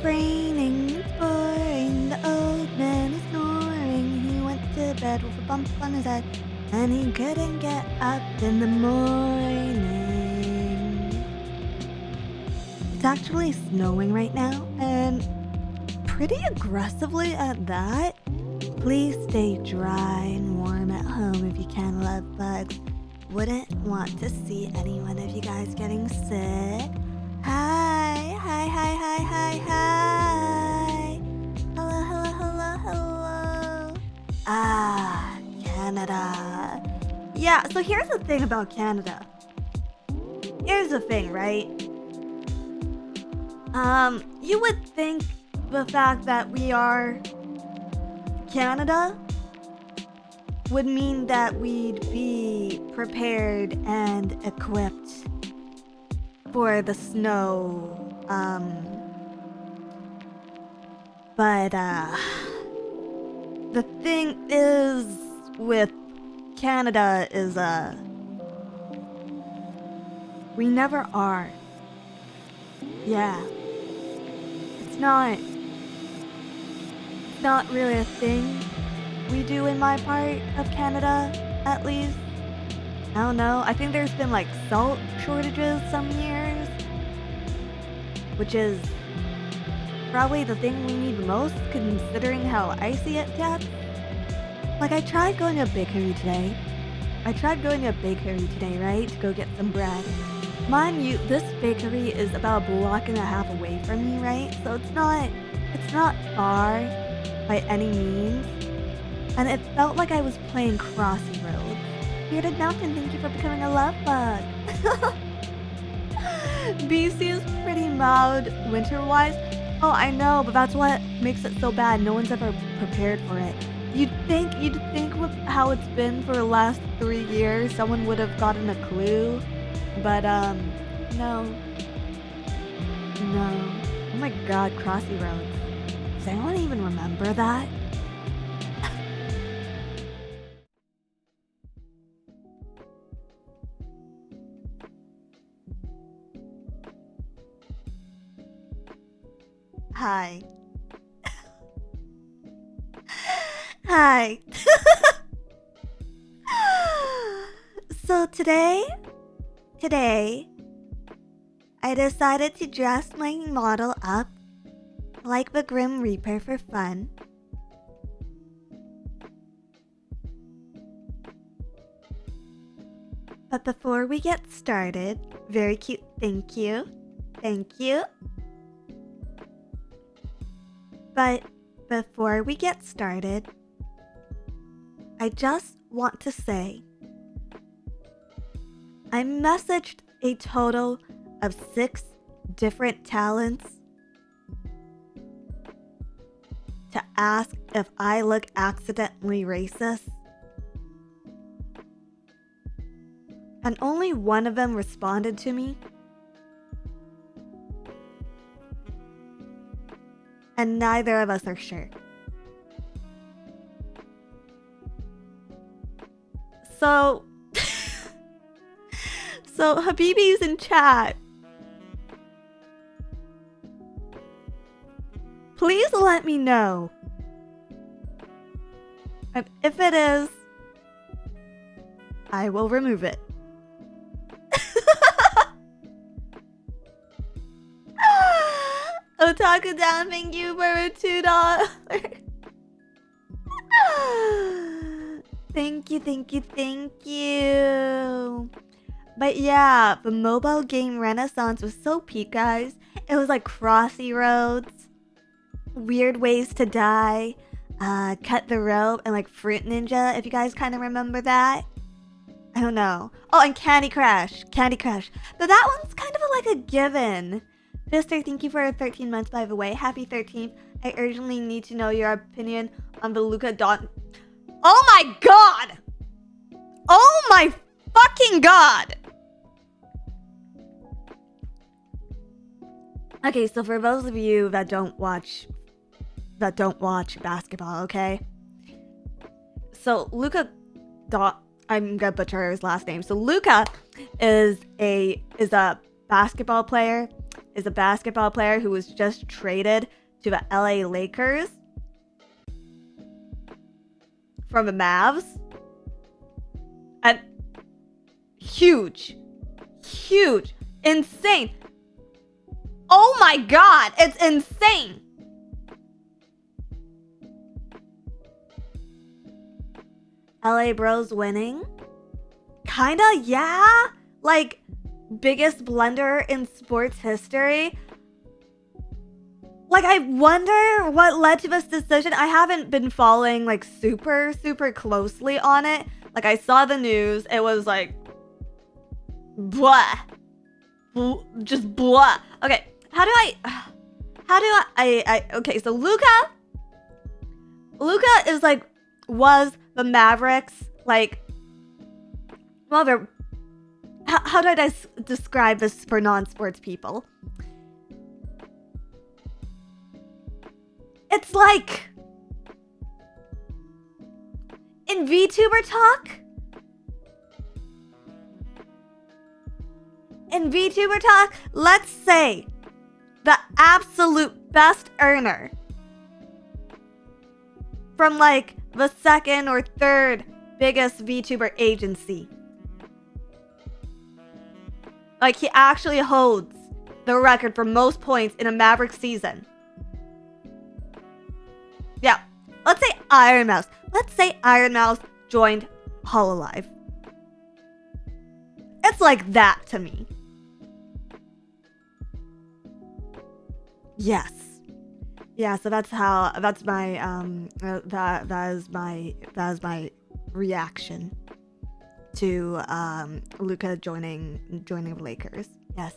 raining, it's pouring, the old man is snoring. He went to bed with a bump on his head, and he couldn't get up in the morning. It's actually snowing right now, and pretty aggressively at that. Please stay dry and warm at home if you can, love bugs. Wouldn't want to see any one of you guys getting sick. Hi, hi, hi, hi, hi, hi. Hello, hello, hello, hello. Ah, Canada. Yeah, so here's the thing about Canada. Here's the thing, right? You would think the fact that we are Canada would mean that we'd be prepared and equipped for the snow. But the thing is with Canada is we never are. Yeah. It's not really a thing we do in my part of Canada, at least. I don't know. I think there's been like salt shortages some years, which is probably the thing we need most considering how icy it gets. Like I tried going to a bakery today, right? To go get some bread. Mind you, this bakery is about a block and a half away from me, right? So it's not far by any means. And it felt like I was playing Crossy Roads. Bearded Mountain, thank you for becoming a love bug. BC is pretty mild winter-wise. Oh, I know, but that's what makes it so bad. No one's ever prepared for it. You'd think with how it's been for the last 3 years, someone would have gotten a clue. But, no. Oh my god, Crossy Roads. Does anyone even remember that? Hi. Hi. So today, I decided to dress my model up like the Grim Reaper for fun. But before we get started, very cute, thank you. But before we get started, I just want to say, I messaged a total of 6 different talents to ask if I look accidentally racist. And only one of them responded to me. And neither of us are sure. So Habibi's in chat. Please let me know. And if it is, I will remove it. Otaku down, thank you for $2. Thank you. But yeah, the mobile game renaissance was so peak, guys. It was like Crossy Roads, Weird Ways to Die, Cut the Rope, and like Fruit Ninja, if you guys kind of remember that. I don't know. Oh, and Candy Crush. But that one's kind of like a given. Fister, thank you for 13 months, by the way. Happy 13th. I urgently need to know your opinion on the Luca Don... Oh my god! Oh my fucking god! Okay, so for those of you that don't watch basketball, okay? So Luca I'm gonna butcher his last name. So Luca is a basketball player is a basketball player who was just traded to the LA Lakers from the Mavs. And huge, insane. Oh my God, it's insane. LA Bros winning? Kinda, yeah. Like, biggest blunder in sports history. Like, I wonder what led to this decision. I haven't been following, like, super closely on it. Like, I saw the news. It was like, blah. Just blah. Okay, okay, so Luka is like, was the Mavericks, like, well, they're, how do I describe this for non-sports people? It's like, in VTuber talk, let's say the absolute best earner from like the second or third biggest VTuber agency. Like, he actually holds the record for most points in a Maverick season. Yeah, let's say Iron Mouse. Let's say Iron Mouse joined Hololive. It's like that to me. Yes. Yeah, so that's my that is my reaction to Luka joining the Lakers. Yes.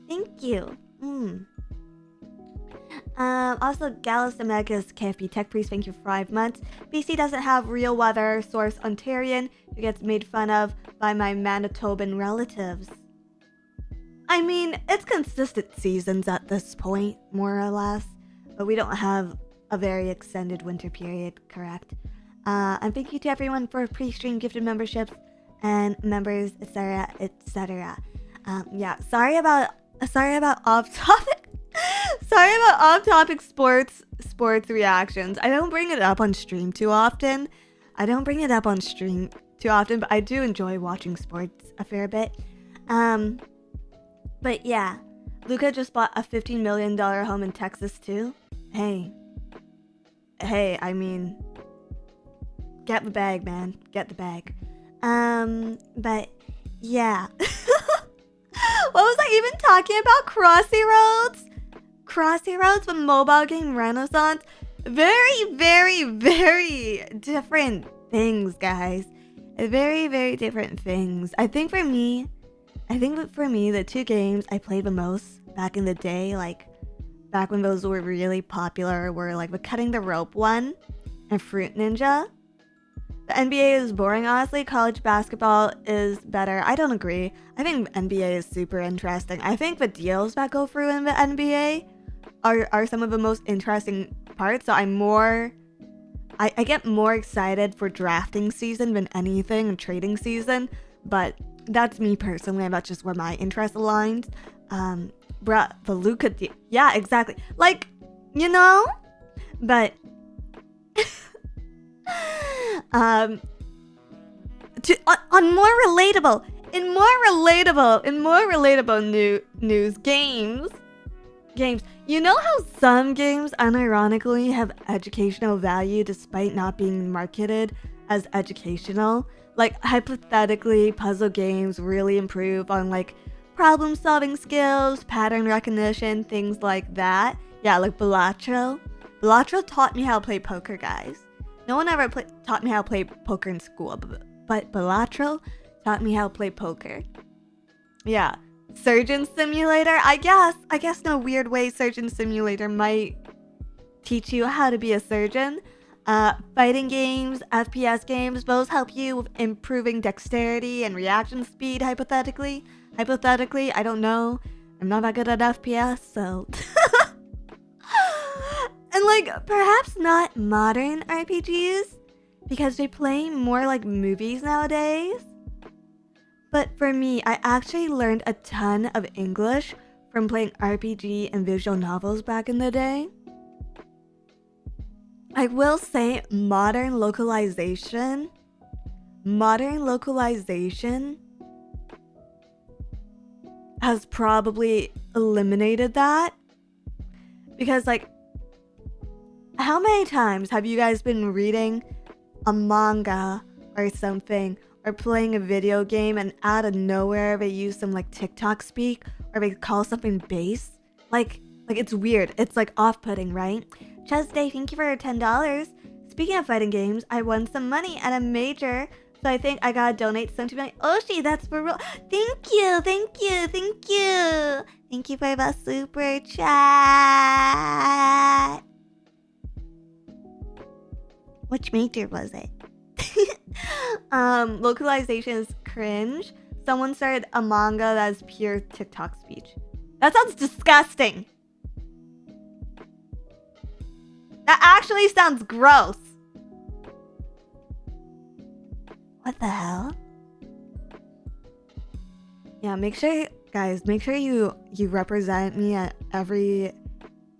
Thank you. Also, Gallus Demegas KFB Tech Priest, thank you for 5 months. BC doesn't have real weather source Ontarian who gets made fun of by my Manitoban relatives. I mean, it's consistent seasons at this point, more or less, but we don't have a very extended winter period, correct? And thank you to everyone for pre-stream gifted memberships and members, etc., etc. Yeah, sorry about off-topic. Sorry about off-topic sports reactions. I don't bring it up on stream too often. But I do enjoy watching sports a fair bit. But yeah, Luka just bought a $15 million home in Texas too. Hey, I mean, get the bag, man. Get the bag. But yeah. What was I even talking about? Crossy Roads, the mobile game renaissance. Very, very, very different things, guys. Very, very different things. I think for me, the two games I played the most back in the day, like back when those were really popular, were like the Cutting the Rope one and Fruit Ninja. The NBA is boring, honestly. College basketball is better. I don't agree. I think NBA is super interesting. I think the deals that go through in the NBA are some of the most interesting parts. So I get more excited for drafting season than anything, and trading season. But that's me personally, and that's just where my interest aligns. The Luka deal. Yeah, exactly. Like, you know? But on more relatable news, games. You know how some games unironically have educational value despite not being marketed as educational? Like, hypothetically, puzzle games really improve on like problem solving skills, pattern recognition, things like that. Yeah, like Balatro. Balatro taught me how to play poker, guys. No one ever taught me how to play poker in school, but Balatro taught me how to play poker. Yeah. Surgeon Simulator, I guess in a weird way, Surgeon Simulator might teach you how to be a surgeon. Fighting games, FPS games, those help you with improving dexterity and reaction speed, hypothetically. I don't know. I'm not that good at FPS, so... And like, perhaps not modern RPGs, because they play more like movies nowadays. But for me, I actually learned a ton of English from playing RPG and visual novels back in the day. I will say modern localization has probably eliminated that. Because, like, how many times have you guys been reading a manga or something, or playing a video game, and out of nowhere they use some, like, TikTok speak, or they call something base? Like it's weird. It's, like, off-putting, right? Chesday, thank you for your $10. Speaking of fighting games, I won some money at a major, so I think I gotta donate some to my Oshi. That's for real. Thank you. Thank you for the super chat. Which major was it? Localization is cringe. Someone started a manga that's pure TikTok speech. That sounds disgusting. That actually sounds gross. What the hell? Yeah, make sure you represent me at every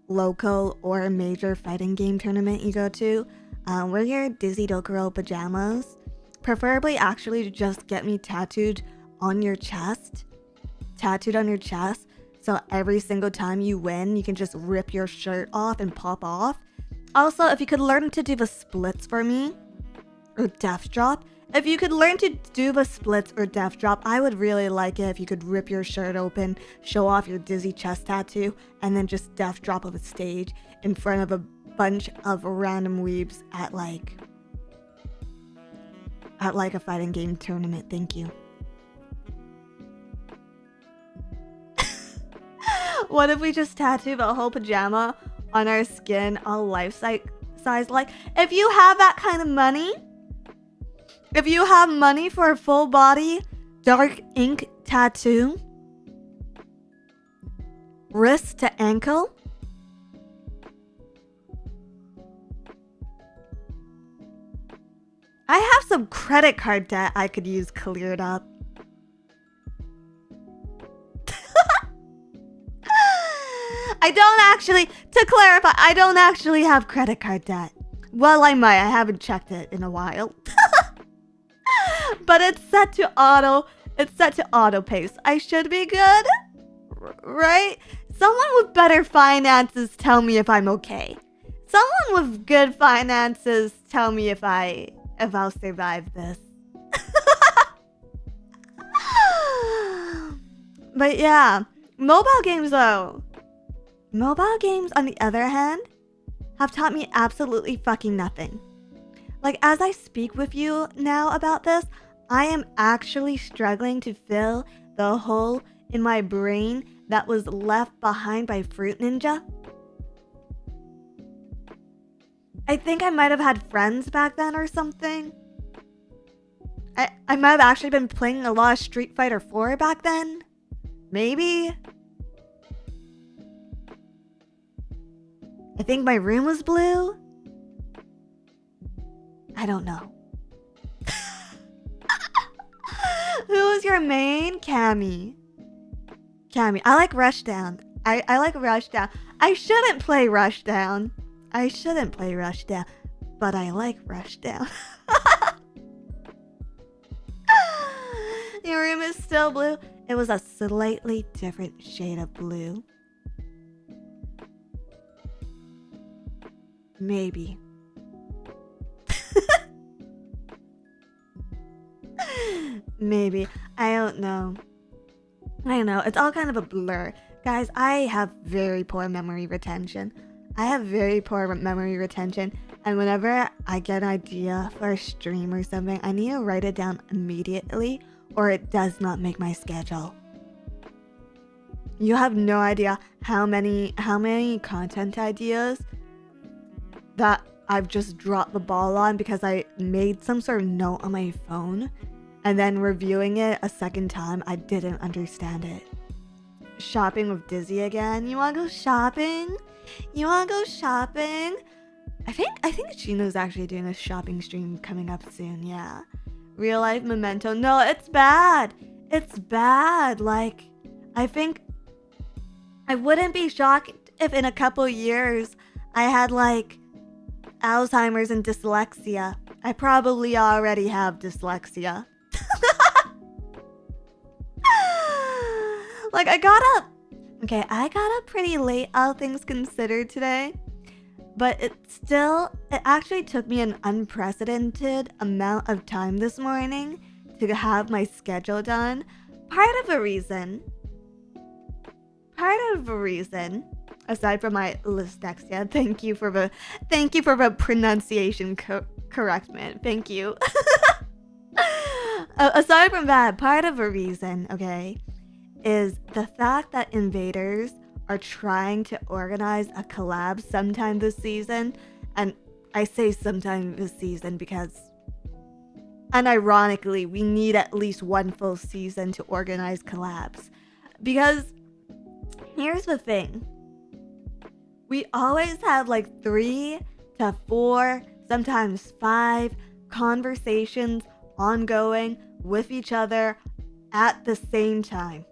local or major fighting game tournament you go to. Wear your Dizzy Dokuro pajamas. Preferably actually just get me tattooed on your chest. So every single time you win, you can just rip your shirt off and pop off. Also, if you could learn to do the splits for me, or death drop. If you could learn to do the splits or death drop, I would really like it if you could rip your shirt open, show off your dizzy chest tattoo, and then just death drop of a stage in front of a bunch of random weebs at like a fighting game tournament. Thank you. What if we just tattoo the whole pajama on our skin, all life size? Like, if you have that kind of money, if you have money for a full body dark ink tattoo, wrist to ankle, I have some credit card debt I could use cleared up. To clarify, I don't actually have credit card debt. Well, I might. I haven't checked it in a while. But it's set to auto pace. I should be good, right? Someone with better finances tell me if I'm okay. Someone with good finances tell me if I'll survive this. But yeah, mobile games though. Mobile games, on the other hand, have taught me absolutely fucking nothing. Like, as I speak with you now about this, I am actually struggling to fill the hole in my brain that was left behind by Fruit Ninja. I think I might have had friends back then or something. I might have actually been playing a lot of Street Fighter 4 back then. Maybe. I think my room was blue. I don't know. Who was your main? Cammy. I like Rushdown. I like Rushdown. I shouldn't play Rushdown, but I like Rushdown. Your room is still blue. It was a slightly different shade of blue. Maybe. Maybe. I don't know. It's all kind of a blur. Guys, I have very poor memory retention. And whenever I get an idea for a stream or something, I need to write it down immediately, or it does not make my schedule. You have no idea how many content ideas that I've just dropped the ball on because I made some sort of note on my phone, and then reviewing it a second time, I didn't understand it. Shopping with Dizzy again. You wanna go shopping? I think Chino's actually doing a shopping stream coming up soon, yeah. Real life Memento. No, it's bad. Like, I think I wouldn't be shocked if in a couple years I had like Alzheimer's and dyslexia. I probably already have dyslexia. Like I got up pretty late, all things considered today. But it actually took me an unprecedented amount of time this morning to have my schedule done. Part of a reason, aside from my dyslexia, thank you for the pronunciation correction. Thank you. Aside from that, part of a reason, okay, is the fact that invaders are trying to organize a collab sometime this season. And I say sometime this season because unironically we need at least one full season to organize collabs. Because here's the thing. We always have like 3 to 4, sometimes 5 conversations ongoing with each other at the same time.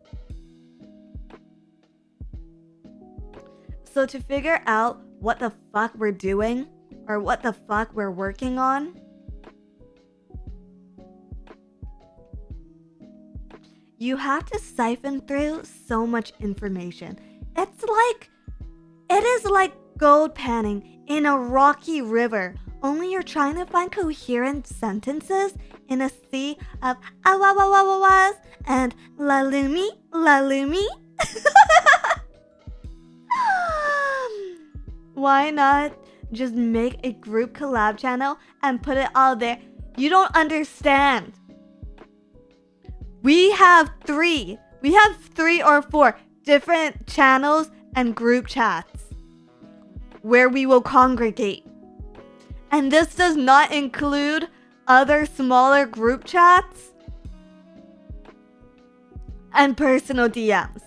So to figure out what the fuck we're doing or what the fuck we're working on, you have to siphon through so much information. It is like gold panning in a rocky river, only you're trying to find coherent sentences in a sea of awawawawas and lalumi. Why not just make a group collab channel and put it all there? You don't understand. We have 3 or 4 different channels and group chats where we will congregate. And this does not include other smaller group chats and personal DMs.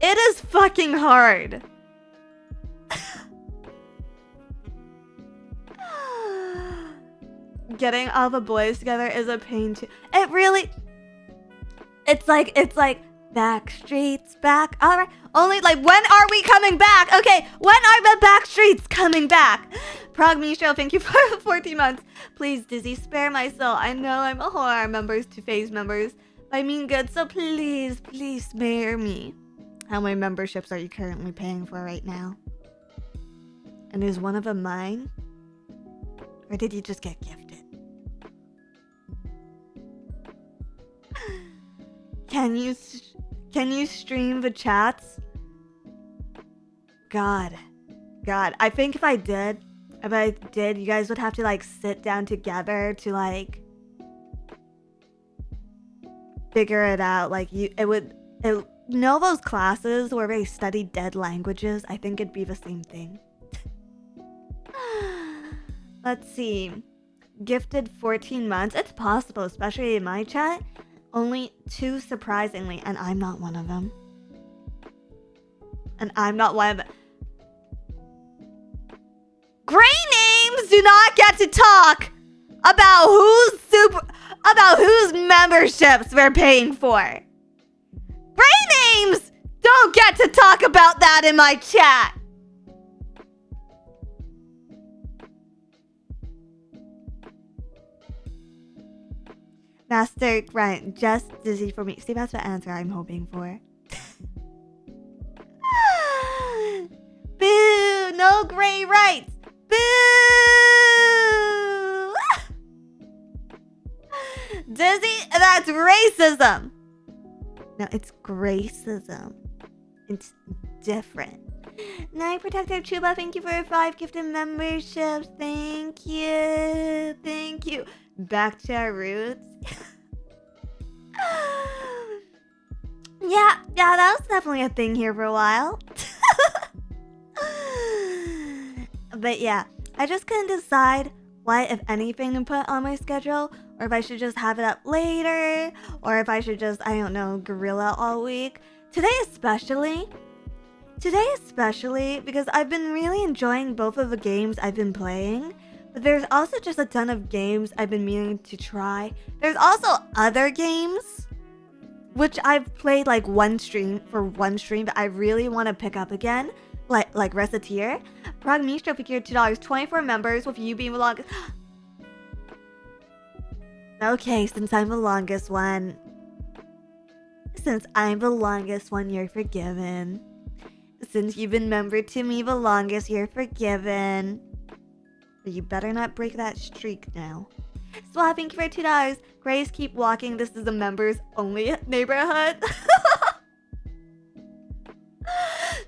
It is fucking hard. Getting all the boys together is a pain too. It's like Backstreet's back. Alright. Only like, when are we coming back? Okay, when are the Backstreets coming back? Prague Michelle, thank you for 14 months. Please, Dizzy, spare my soul. I know I'm a whore, members, two-phase members. I mean good, so please spare me. How many memberships are you currently paying for right now? And is one of them mine? Or did you just get gifted? Can you stream the chats? God. I think if I did, you guys would have to like sit down together to like figure it out. Like Novo's classes where they study dead languages, I think it'd be the same thing. Let's see. Gifted 14 months. It's possible, especially in my chat. Only 2 surprisingly, and I'm not one of them. Gray names do not get to talk about whose memberships we're paying for. Gray names don't get to talk about that in my chat. Master Grant, just Dizzy for me. See, that's the answer I'm hoping for. Boo! No gray rights! Boo! Dizzy, that's racism! No, it's gracism. It's different. Night Protector Chuba, thank you for 5 gifted memberships. Thank you. Back to our roots. Yeah, that was definitely a thing here for a while. But yeah, I just couldn't decide what, if anything, to put on my schedule, or if I should just have it up later, or if I should just, I don't know, guerrilla all week. Today especially, because I've been really enjoying both of the games I've been playing, but there's also just a ton of games I've been meaning to try. There's also other games which I've played like one stream, but I really want to pick up again, like Reciteer. Prague Mistro procured $2, 24 members with you being the longest. Okay, since I'm the longest one, you're forgiven. Since you've been membered to me the longest, you're forgiven. But you better not break that streak now. Swapping for $2. Grace, keep walking. This is a members only neighborhood.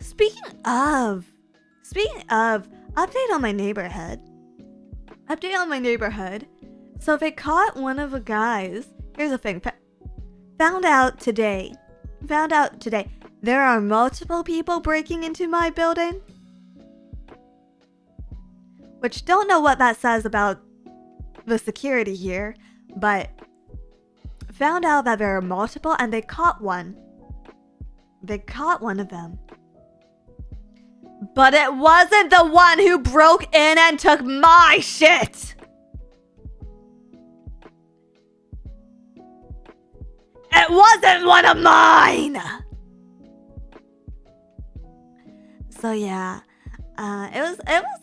Speaking of, update on my neighborhood. So they caught one of the guys. Here's the thing. Found out today. There are multiple people breaking into my building. Which don't know what that says about the security here, but found out that there are multiple and they caught one. They caught one of them. But it wasn't the one who broke in and took my shit. It wasn't one of mine. So yeah. It was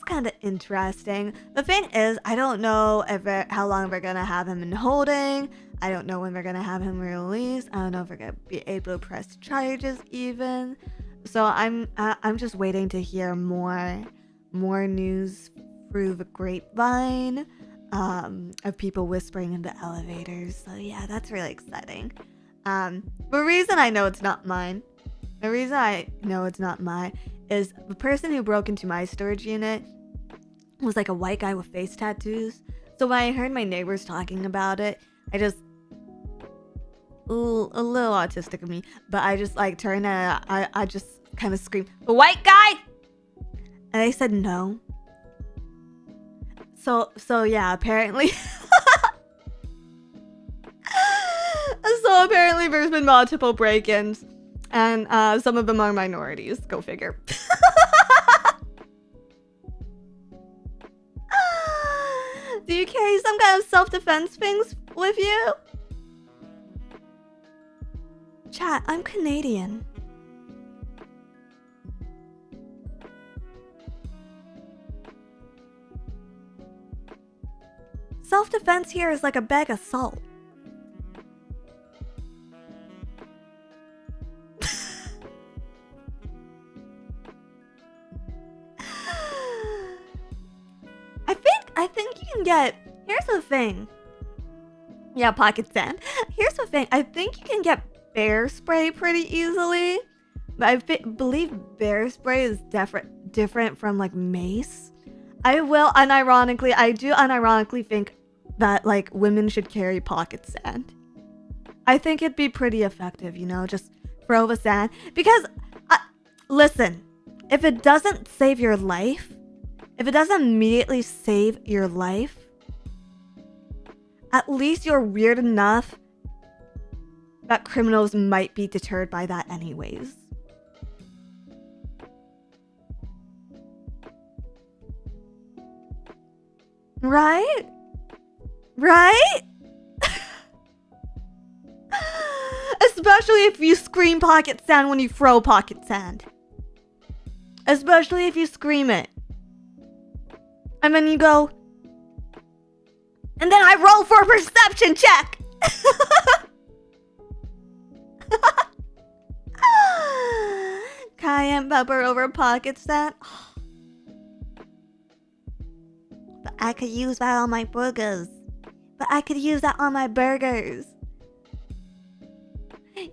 kind of interesting. The thing is, I don't know how long they're gonna have him in holding. I don't know when they're gonna have him released. I don't know if we're gonna be able to press charges even. So I'm just waiting to hear more news through the grapevine of people whispering in the elevators. So yeah, that's really exciting. The reason I know it's not mine. Is the person who broke into my storage unit was like a white guy with face tattoos. So when I heard my neighbors talking about it, I just a little autistic of me, but I just like turned and I just kind of screamed, "The white guy!" And they said no. So yeah, apparently. So apparently there's been multiple break-ins. And some of them are minorities. Go figure. Do you carry some kind of self-defense things with you? Chat, I'm Canadian. Self-defense here is like a bag of salt. I think you can get... Here's the thing. Yeah, pocket sand. Here's the thing. I think you can get bear spray pretty easily. But I believe bear spray is different from like mace. I do unironically think that like women should carry pocket sand. I think it'd be pretty effective, you know, just throw the sand. Because, listen, if it doesn't save your life, if it doesn't immediately save your life, at least you're weird enough that criminals might be deterred by that anyways. Right? Right? Especially if you scream pocket sand when you throw pocket sand. Especially if you scream it. And then you go, and then I roll for a perception check. Cayenne pepper over pocket sand. But I could use that on my burgers.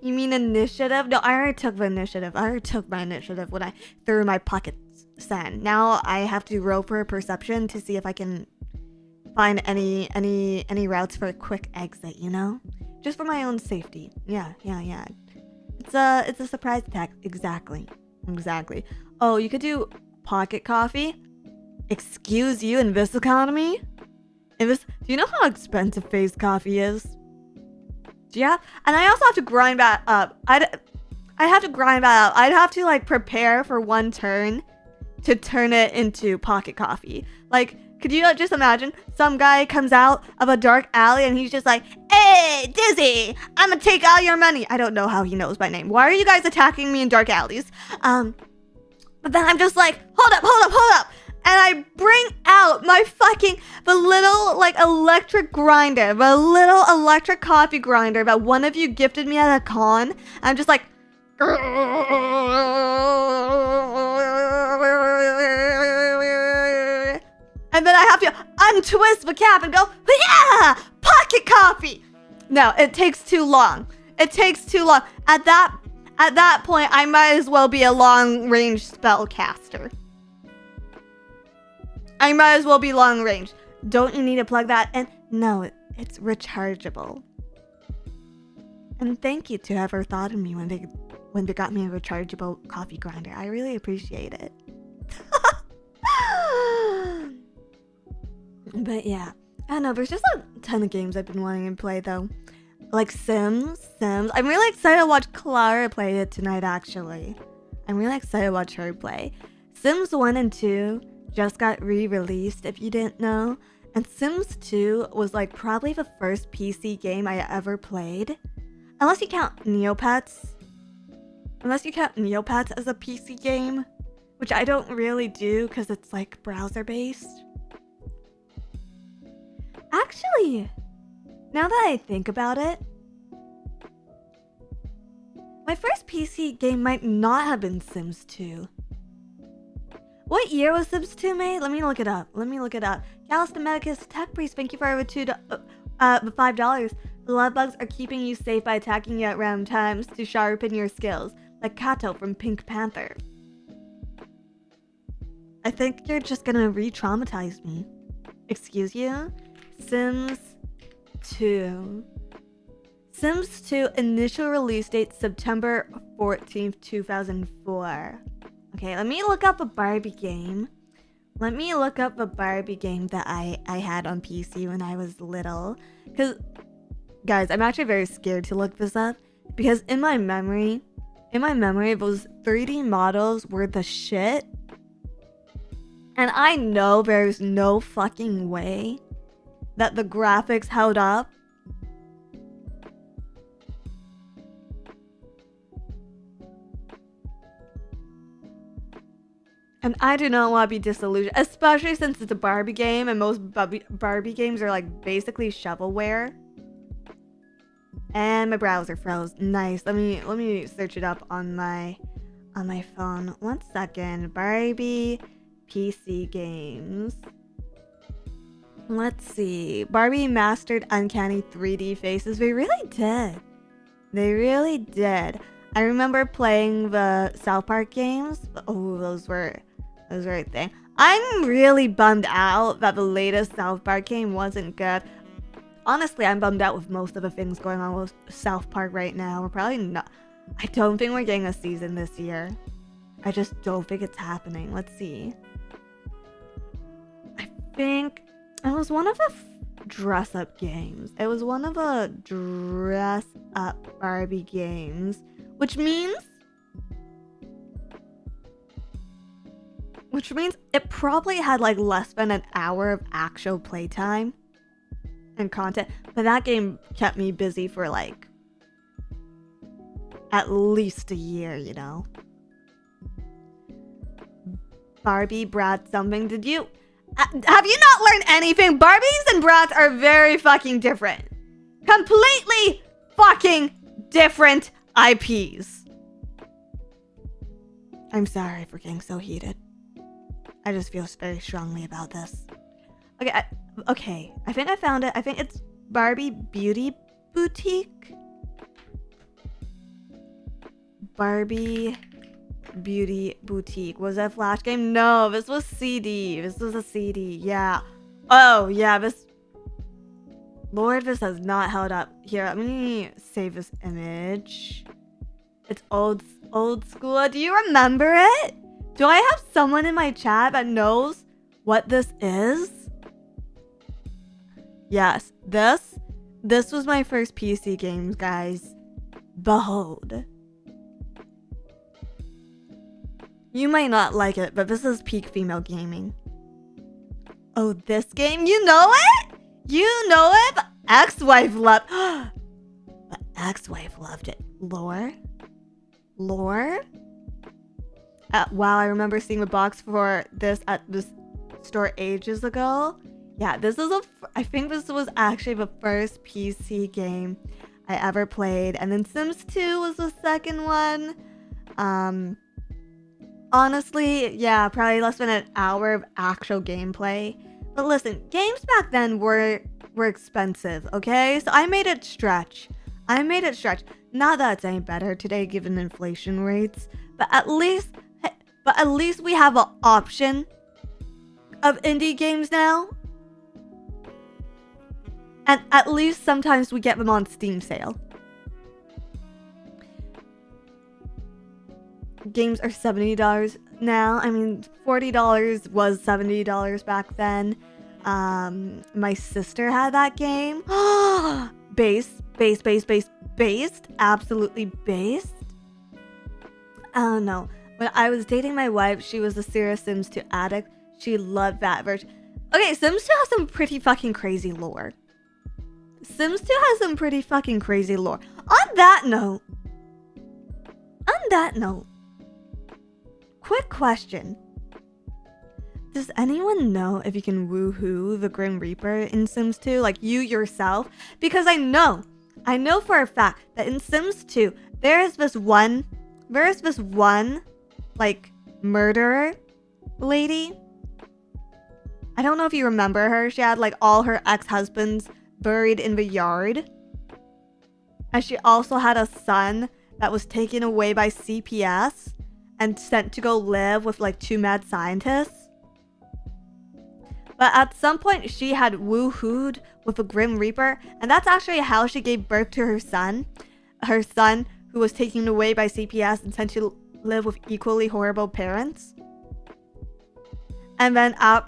You mean initiative? No, I already took the initiative. My initiative when I threw my pocket sand. Now I have to roll for a perception to see if I can find any routes for a quick exit, you know? Just for my own safety. Yeah. It's a surprise attack. Exactly. Oh, you could do pocket coffee? Excuse you, in this economy? Do you know how expensive phase coffee is? Yeah, and I also have to grind that up. I'd have to grind that up. I'd have to like prepare for one turn to turn it into pocket coffee. Like Could you just imagine some guy comes out of a dark alley and he's just like, "Hey, Dizzy, I'm gonna take all your money." I don't know how he knows my name. Why are you guys attacking me in dark alleys? But then I'm just like, hold up. And I bring out the little, like, electric grinder, the little electric coffee grinder that one of you gifted me at a con. I'm just like, and then I have to untwist the cap and go, yeah, pocket coffee. No, it takes too long. At that point, I might as well be a long-range spellcaster. I might as well be long-range. Don't you need to plug that in? No, it's rechargeable. And thank you to whoever thought of me when they got me a rechargeable coffee grinder. I really appreciate it. But yeah, I don't know. There's just a ton of games I've been wanting to play though, like Sims. I'm really excited to watch Clara play it tonight. Actually, I'm really excited to watch her play. Sims 1 and 2 just got re-released. If you didn't know, and Sims 2 was like probably the first PC game I ever played, unless you count Neopets. Unless you count Neopets as a PC game, which I don't really do because it's like browser based. Actually, now that I think about it, my first PC game might not have been Sims 2. What year was Sims 2 made? Let me look it up. Gallus Domedicus, Tech Priest, thank you for over $5. The love bugs are keeping you safe by attacking you at random times to sharpen your skills, like Kato from Pink Panther. I think you're just gonna re-traumatize me. Excuse you? Sims 2. Sims 2 initial release date September 14th, 2004. Okay, let me look up a Barbie game. Let me look up a Barbie game that I had on PC when I was little. Because, guys, I'm actually very scared to look this up. Because in my memory, those 3D models were the shit. And I know there's no fucking way that the graphics held up. And I do not want to be disillusioned, especially since it's a Barbie game and most Barbie games are like basically shovelware. And my browser froze. Nice. Let me search it up on my phone. 1 second. Barbie PC games. Let's see. Barbie mastered uncanny 3D faces. They really did. They really did. I remember playing the South Park games. Oh, those were a thing. I'm really bummed out that the latest South Park game wasn't good. Honestly, I'm bummed out with most of the things going on with South Park right now. We're probably not. I don't think we're getting a season this year. I just don't think it's happening. Let's see. I think it was one of the dress-up games. It was one of the dress-up Barbie games. Which means it probably had like less than an hour of actual playtime and content. But that game kept me busy for like at least a year, you know. Barbie, Brat, something. Did you... have you not learned anything? Barbies and Brats are very fucking different. Completely fucking different IPs. I'm sorry for getting so heated. I just feel very strongly about this. Okay, I think I found it. I think it's Barbie Beauty Boutique. Barbie Beauty Boutique. Was that a flash game? No, this was CD. This was a CD. Yeah. Oh, yeah, this... Lord, this has not held up. Here, let me save this image. It's old school. Do you remember it? Do I have someone in my chat that knows what this is? Yes, this was my first PC games, guys. Behold. You might not like it, but this is peak female gaming. Oh, this game? You know it? You know it? But ex-wife loved... But ex-wife loved it. Lore? Lore? Wow, I remember seeing the box for this at this store ages ago. Yeah, I think this was actually the first PC game I ever played. And then Sims 2 was the second one. Honestly, yeah, probably less than an hour of actual gameplay. But listen, games back then were expensive, okay? So I made it stretch. Not that it's any better today given inflation rates, but at least we have an option of indie games now. And at least sometimes we get them on Steam sale. Games are $70 now. I mean, $40 was $70 back then. My sister had that game. Based. Absolutely based. I don't know. When I was dating my wife, she was a serious Sims 2 addict. She loved that version. Okay, Sims 2 has some pretty fucking crazy lore. On that note, quick question. Does anyone know if you can woohoo the Grim Reaper in Sims 2? Like you yourself? Because I know for a fact that in Sims 2, there is this one, like, murderer lady. I don't know if you remember her. She had, like, all her ex-husbands buried in the yard. And she also had a son that was taken away by CPS and sent to go live with, like, 2 mad scientists. But at some point, she had woohooed with a Grim Reaper, and that's actually how she gave birth to her son. Her son, who was taken away by CPS and sent to live with equally horrible parents. And then and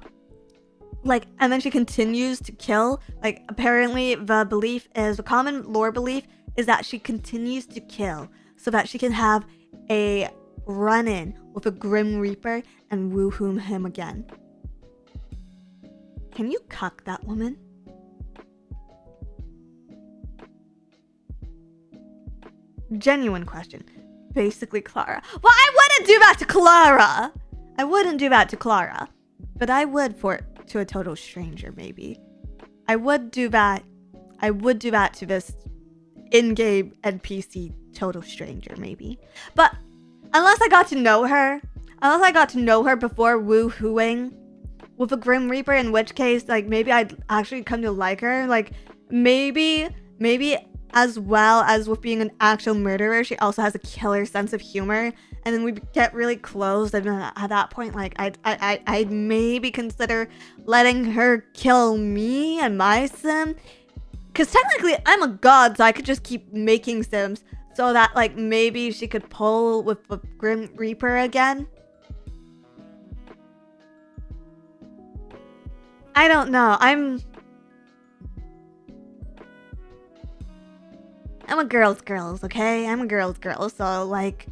then she continues to kill. Like, apparently the common lore belief is that she continues to kill so that she can have a run-in with a Grim Reaper and woohoo him again. Can you cuck that woman? Genuine question. Basically Clara. Well, I wouldn't do that to Clara! But I would to a total stranger, maybe. I would do that to this in-game NPC total stranger, maybe. But unless I got to know her before woohooing with a Grim Reaper, in which case, like, maybe I'd actually come to like her. Like, maybe as well as with being an actual murderer, she also has a killer sense of humor. And then we get really close, and at that point, like, I'd maybe consider letting her kill me and my sim. Because technically, I'm a god, so I could just keep making sims so that, like, maybe she could pull with the Grim Reaper again. I don't know. I'm a girl's girl, okay? I'm a girl's girl, so, like,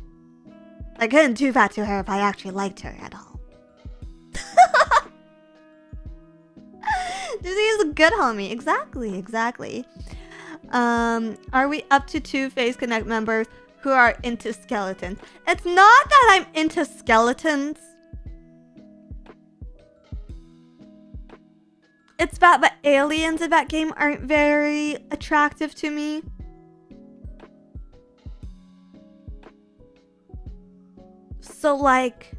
I couldn't do that to her if I actually liked her at all. Dizzy is a good homie. Exactly. Are we up to 2 Face Connect members who are into skeletons? It's not that I'm into skeletons. It's that the aliens in that game aren't very attractive to me. So, like,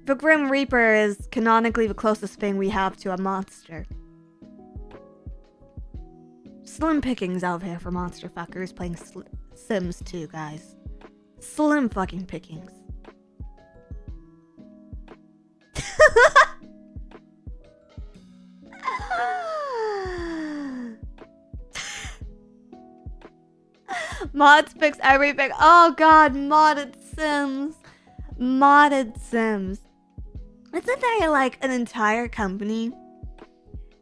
the Grim Reaper is canonically the closest thing we have to a monster. Slim pickings out here for monster fuckers playing Sims 2, guys. Slim fucking pickings. Mods fix everything. Oh god, modded Sims. Isn't there, like, an entire company?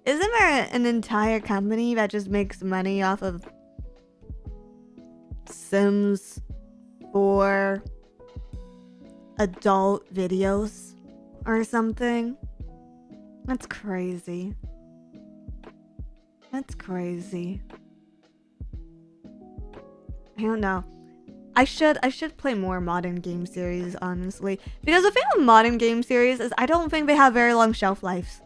Isn't there an entire company that just makes money off of Sims for adult videos or something? That's crazy. That's crazy. I don't know. I should play more modern game series, honestly. Because the thing with modern game series is I don't think they have very long shelf lives.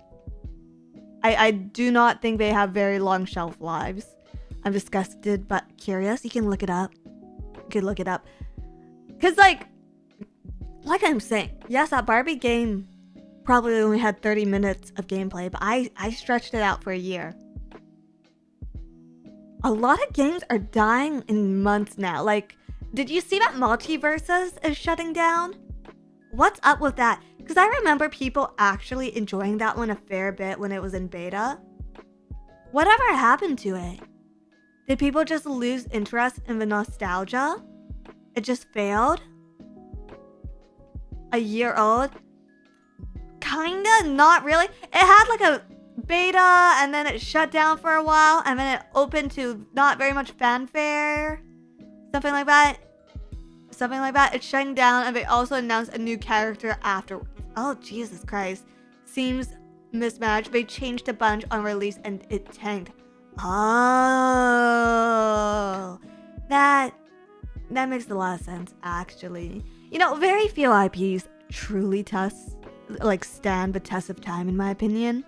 I do not think they have very long shelf lives. I'm disgusted but curious. You can look it up. You can look it up. Because, like I'm saying, yes, that Barbie game probably only had 30 minutes of gameplay, but I stretched it out for a year. A lot of games are dying in months now. Like, did you see that Multiverses is shutting down? What's up with that? Because I remember people actually enjoying that one a fair bit when it was in beta. Whatever happened to it? Did people just lose interest in the nostalgia? It just failed? A year old? Kinda, not really. It had like a beta and then it shut down for a while and then it opened to not very much fanfare. Something like that. It's shutting down and they also announced a new character afterwards. Oh, Jesus Christ. Seems mismatched. They changed a bunch on release and it tanked. Oh. That makes a lot of sense, actually. You know, very few IPs truly stand the test of time, in my opinion.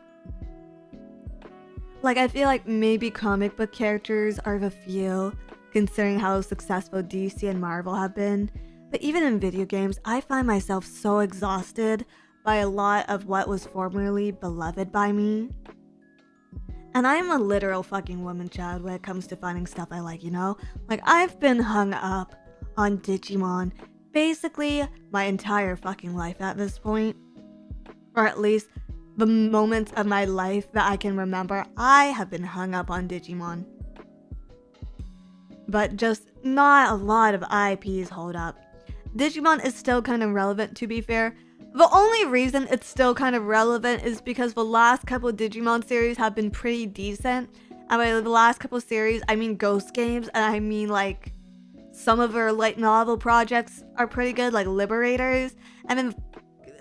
Like, I feel like maybe comic book characters are the few, considering how successful DC and Marvel have been. But even in video games, I find myself so exhausted by a lot of what was formerly beloved by me. And I am a literal fucking woman child when it comes to finding stuff I like, you know? Like, I've been hung up on Digimon basically my entire fucking life at this point. Or at least the moments of my life that I can remember, I have been hung up on Digimon. But just not a lot of IPs hold up. Digimon is still kind of relevant, to be fair. The only reason it's still kind of relevant is because the last couple of Digimon series have been pretty decent. And by the last couple of series, I mean Ghost games, and I mean like some of their light novel projects are pretty good, like Liberators. And then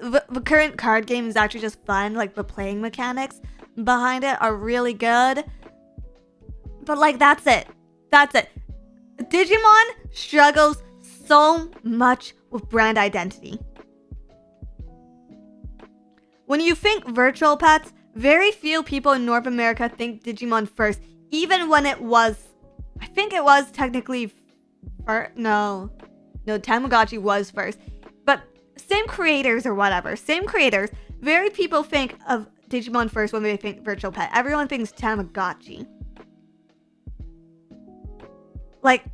the current card game is actually just fun, like the playing mechanics behind it are really good. But like, that's it. Digimon struggles so much with brand identity. When you think virtual pets, very few people in North America think Digimon first, even when it was, I think it was technically no, Tamagotchi was first. But same creators or whatever, very people think of Digimon first when they think virtual pet. Everyone thinks Tamagotchi. Like,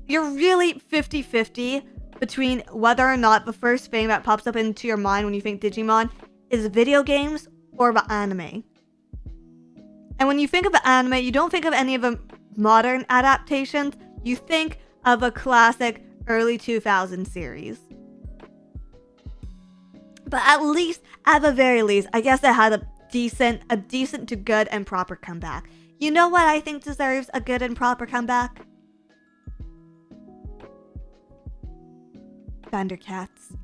you're really 50-50 between whether or not the first thing that pops up into your mind when you think Digimon is video games or the anime. And when you think of the anime, you don't think of any of the modern adaptations. You think of a classic early 2000 series. But at the very least, I guess it had a decent to good and proper comeback. You know what I think deserves a good and proper comeback? Thundercats.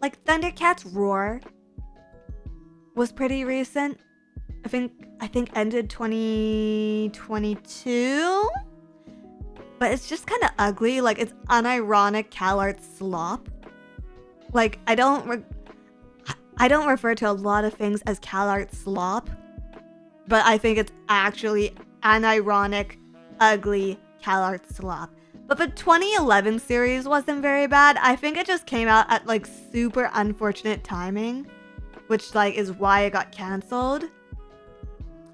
Like, Thundercats Roar was pretty recent. I think ended 2022. But it's just kind of ugly. Like, it's unironic CalArt slop. Like, I don't refer to a lot of things as CalArt slop, but I think it's actually unironic, ugly CalArt slop. But the 2011 series wasn't very bad. I think it just came out at like super unfortunate timing, which like is why it got canceled.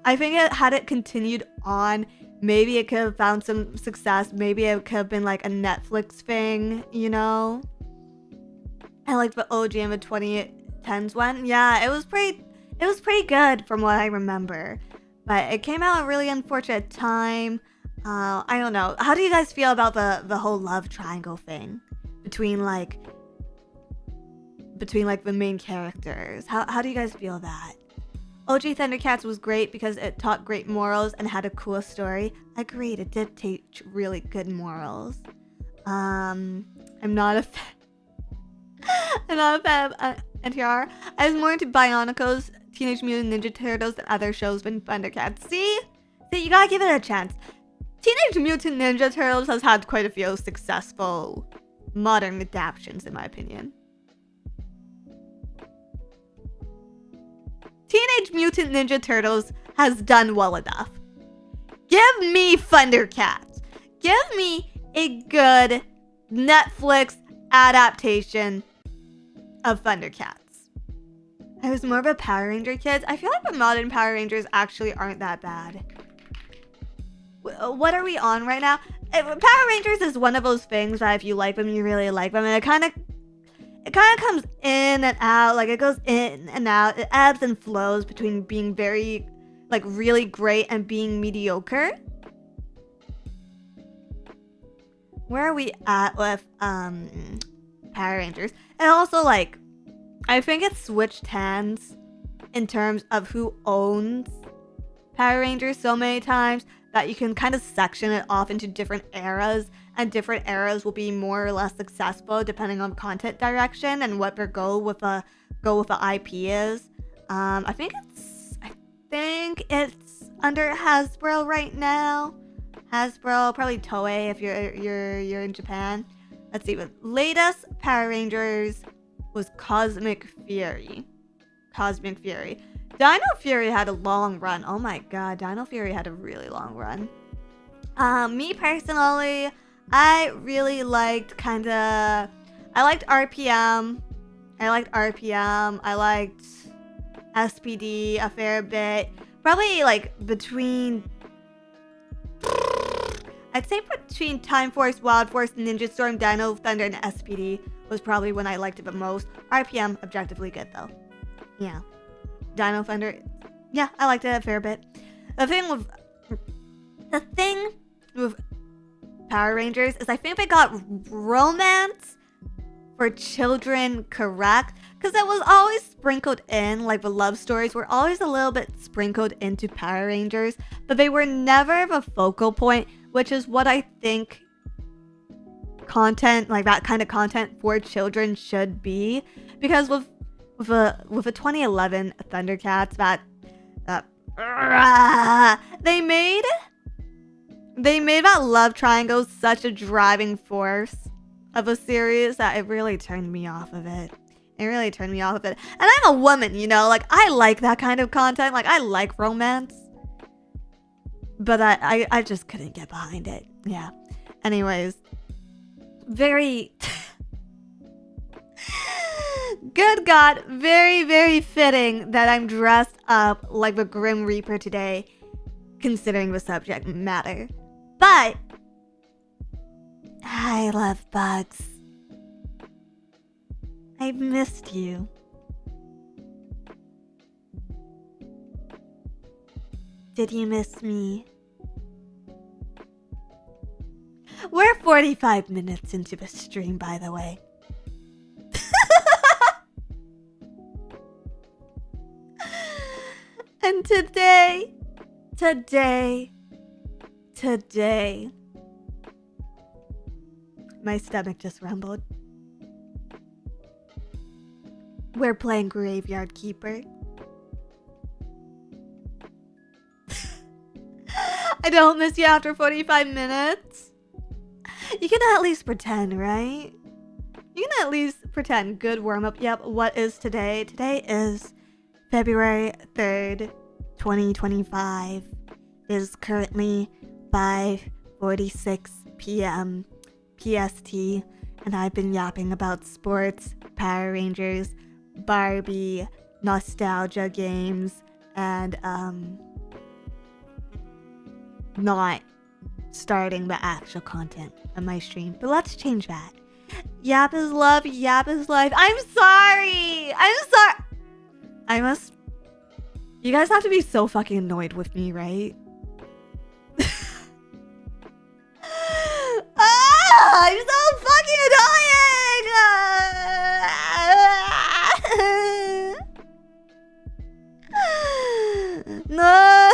I think had it continued on, maybe it could have found some success. Maybe it could have been like a Netflix thing, you know? And like the OG and the 2010s one. Yeah, it was pretty good from what I remember. But it came out at a really unfortunate time. I don't know. How do you guys feel about the whole love triangle thing between like the main characters? How do you guys feel that? OG Thundercats was great because it taught great morals and had a cool story. Agreed, it did teach really good morals. I'm not a fan. I'm not a fan of NTR. I was more into Bionicles, Teenage Mutant Ninja Turtles, and other shows than Thundercats. See, you gotta give it a chance. Teenage Mutant Ninja Turtles has had quite a few successful modern adaptations, in my opinion. Teenage Mutant Ninja Turtles has done well enough. Give me Thundercats. Give me a good Netflix adaptation of Thundercats. I was more of a Power Ranger kid. I feel like the modern Power Rangers actually aren't that bad. What are we on right now? Power Rangers is one of those things that if you like them, you really like them. And it kind of comes in and out. Like, it goes in and out. It ebbs and flows between being very, like, really great and being mediocre. Where are we at with Power Rangers? And also, like, I think it switched hands in terms of who owns Power Rangers so many times that you can kind of section it off into different eras, and different eras will be more or less successful depending on content direction and what their goal with the IP is. I think it's under Hasbro right now. Hasbro, probably Toei if you're in Japan. Let's see, the latest Power Rangers was Cosmic Fury. Dino Fury had a long run. Oh my god, Dino Fury had a really long run. Me personally, I really liked I liked RPM. I liked SPD a fair bit. Probably like between Time Force, Wild Force, Ninja Storm, Dino Thunder, and SPD was probably when I liked it the most. RPM, objectively good though. Yeah. Dino Thunder, yeah, I liked it a fair bit. The thing with Power Rangers is I think they got romance for children correct, because it was always sprinkled in, like the love stories were always a little bit sprinkled into Power Rangers, but they were never the focal point, which is what I think content, like that kind of content for children should be. Because with a 2011 Thundercats they made that love triangle such a driving force of a series that it really turned me off of it. And I'm a woman, you know, like I like that kind of content. Like I like romance, but I just couldn't get behind it. Yeah. Anyways, very good God, very, very fitting that I'm dressed up like the Grim Reaper today, considering the subject matter. But I love bugs. I've missed you. Did you miss me? We're 45 minutes into the stream, by the way. And today, my stomach just rumbled. We're playing Graveyard Keeper. I don't miss you after 45 minutes. You can at least pretend, right? You can at least pretend. Good warm-up. Yep, what is today? Today is February 3rd, 2025. It is currently 5:46 p.m. PST, and I've been yapping about sports, Power Rangers, Barbie, nostalgia games, and not starting the actual content of my stream. But let's change that. Yap is love, yap is life. I'm sorry. You guys have to be so fucking annoyed with me, right? I'm so fucking annoying! No!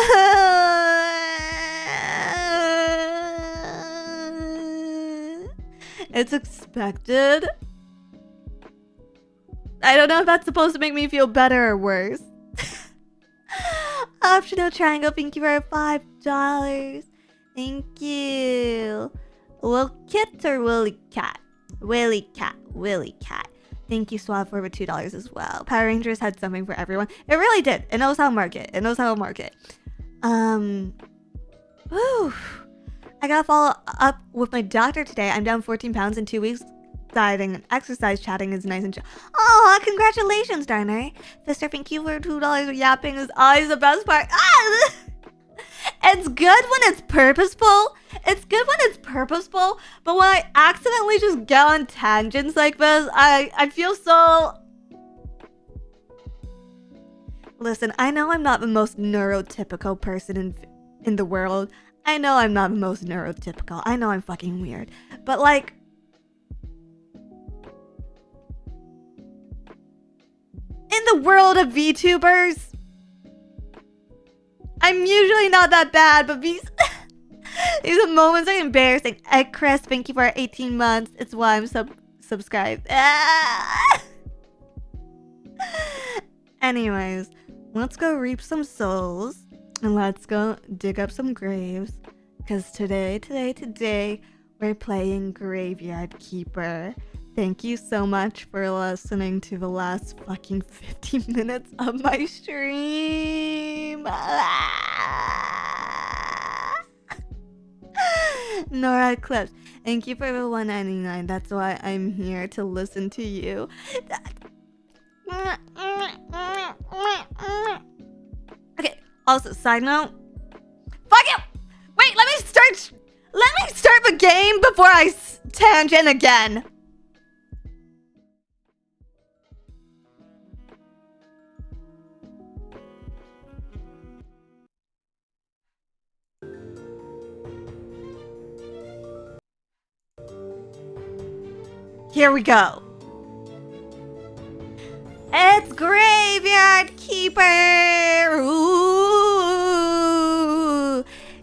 It's expected. I don't know if that's supposed to make me feel better or worse. Optional triangle, thank you for $5. Thank you. Will Kit or Willy Cat? Willy Cat. Willy Cat. Thank you, Swab, for over $2 as well. Power Rangers had something for everyone. It really did. It knows how to market. It knows how to market. Whew. I gotta follow up with my doctor today. I'm down 14 pounds in 2 weeks. Dieting and exercise chatting is nice and chill. Oh, congratulations, Darner. Fister, thank you for $2. Yapping is always the best part. Ah! It's good when it's purposeful. It's good when it's purposeful, but when I accidentally just get on tangents like this, I feel so... Listen, I know I'm not the most neurotypical person in the world. I know I'm not the most neurotypical. I know I'm fucking weird. But like... in the world of VTubers, I'm usually not that bad, but these moments are embarrassing. Ed Chris, thank you for 18 months. It's why I'm subscribed. Anyways, let's go reap some souls and let's go dig up some graves. Because today, we're playing Graveyard Keeper. Thank you so much for listening to the last fucking 15 minutes of my stream. Nora Clips, thank you for the $1.99. That's why I'm here, to listen to you. Okay, also, side note. Fuck you! Wait, let me start the game before I tangent again. Here we go. It's Graveyard Keeper. Ooh.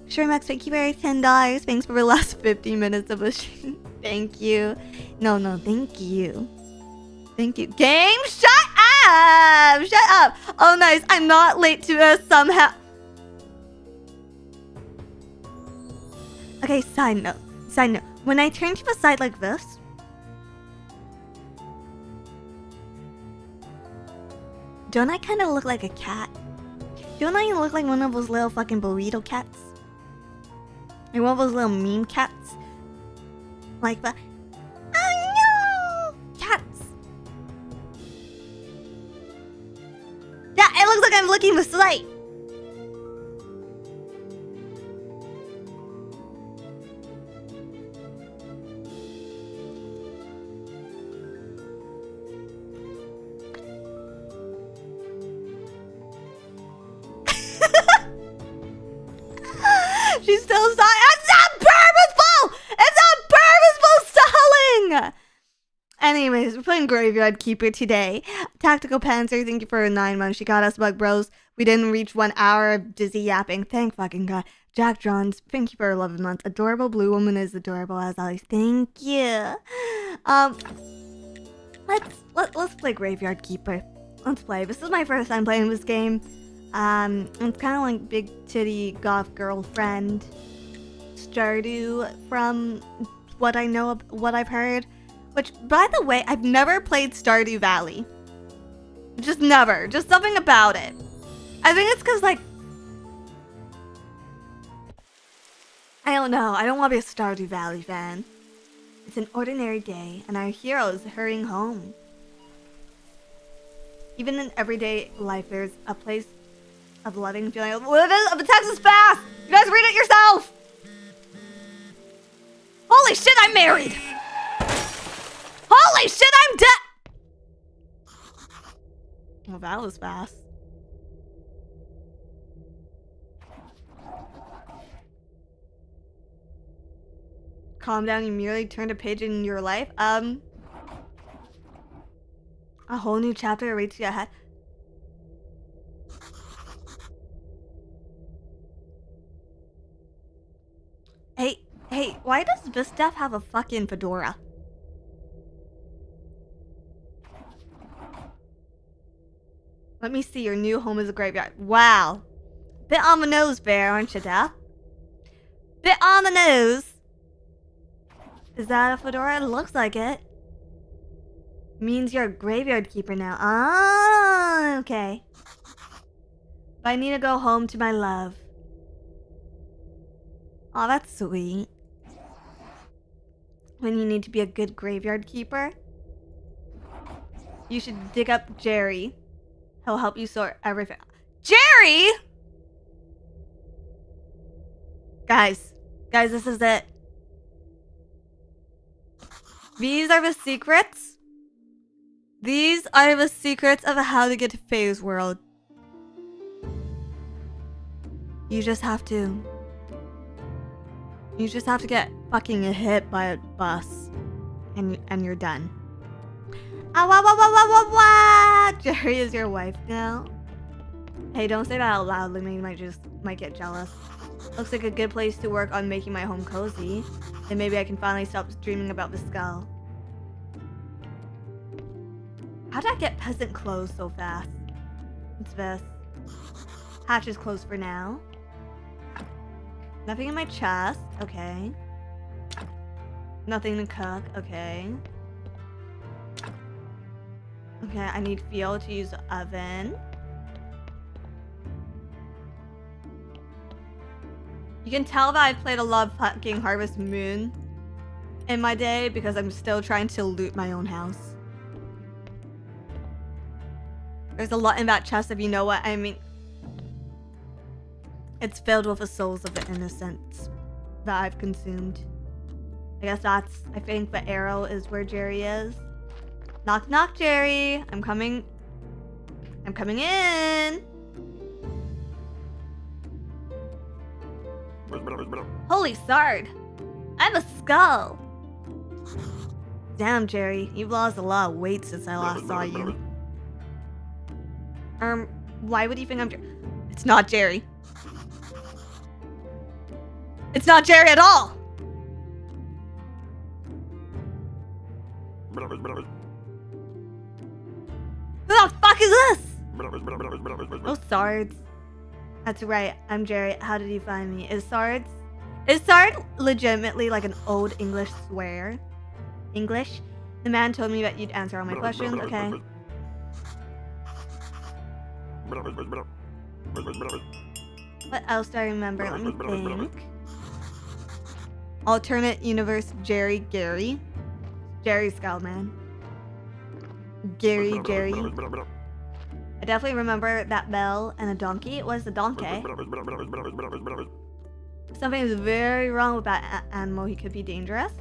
Shermax, thank you for $10. Thanks for the last 15 minutes of the stream. Thank you. No, thank you. Thank you. Game, shut up! Shut up! Oh, nice. I'm not late to us somehow. Okay, side note. When I turn to the side like this, don't I kind of look like a cat? Don't I look like one of those little fucking burrito cats? Like one of those little meme cats? Like the... oh no! Cats! Yeah, it looks like I'm licking the slate! She's still stalling. It's not purposeful! It's not purposeful stalling! Anyways, we're playing Graveyard Keeper today. Tactical Panzer, thank you for 9 months. She got us, Bug Bros. We didn't reach 1 hour of dizzy yapping. Thank fucking God. Jack Johns, thank you for 11 months. Adorable Blue Woman is adorable as always. Thank you. Let's play Graveyard Keeper. Let's play. This is my first time playing this game. It's kind of like Big Titty Goth Girlfriend Stardew from what I know, what I've heard. Which, by the way, I've never played Stardew Valley. Just never. Just something about it. I think it's because, like, I don't know. I don't want to be a Stardew Valley fan. It's an ordinary day, and our hero is hurrying home. Even in everyday life, there's a place of loving feeling of the text is fast! You guys read it yourself! Holy shit, I'm married! Holy shit, I'm dead! Well, that was fast. Calm down, you merely turned a page in your life. A whole new chapter awaits you ahead. Hey, why does this stuff have a fucking fedora? Let me see. Your new home is a graveyard. Wow. Bit on the nose, Bear, aren't you, Dad? Bit on the nose. Is that a fedora? It looks like it. Means you're a graveyard keeper now. Ah, okay. But I need to go home to my love. Aw, that's sweet. When you need to be a good graveyard keeper, you should dig up Jerry. He'll help you sort everything. Jerry! Guys, this is it. These are the secrets. These are the secrets of how to get to Faye's world. You just have to get fucking hit by a bus. And you're done. Jerry is your wife now. Hey, don't say that out loud. Lemmy might get jealous. Looks like a good place to work on making my home cozy. Then maybe I can finally stop dreaming about the skull. How did I get peasant clothes so fast? What's this? Hatch is closed for now. Nothing in my chest. Okay. Nothing to cook. Okay. Okay, I need fuel to use the oven. You can tell that I've played a lot of fucking Harvest Moon in my day because I'm still trying to loot my own house. There's a lot in that chest, if you know what I mean. It's filled with the souls of the innocents that I've consumed. I think the arrow is where Jerry is. Knock knock, Jerry. I'm coming in. Holy Sard! I'm a skull! Damn, Jerry, you've lost a lot of weight since I last saw you. Why would you think I'm Jerry? It's not Jerry. It's not Jerry at all! Who the fuck is this? Oh, Sards. That's right, I'm Jerry. How did you find me? Is Sard legitimately like an old English swear? English? The man told me that you'd answer all my questions, okay. What else do I remember? Let me think. Alternate universe Jerry Gary. Jerry Skullman. Gary. I definitely remember that bell and a donkey. It was a donkey. Something is very wrong with that animal. He could be dangerous.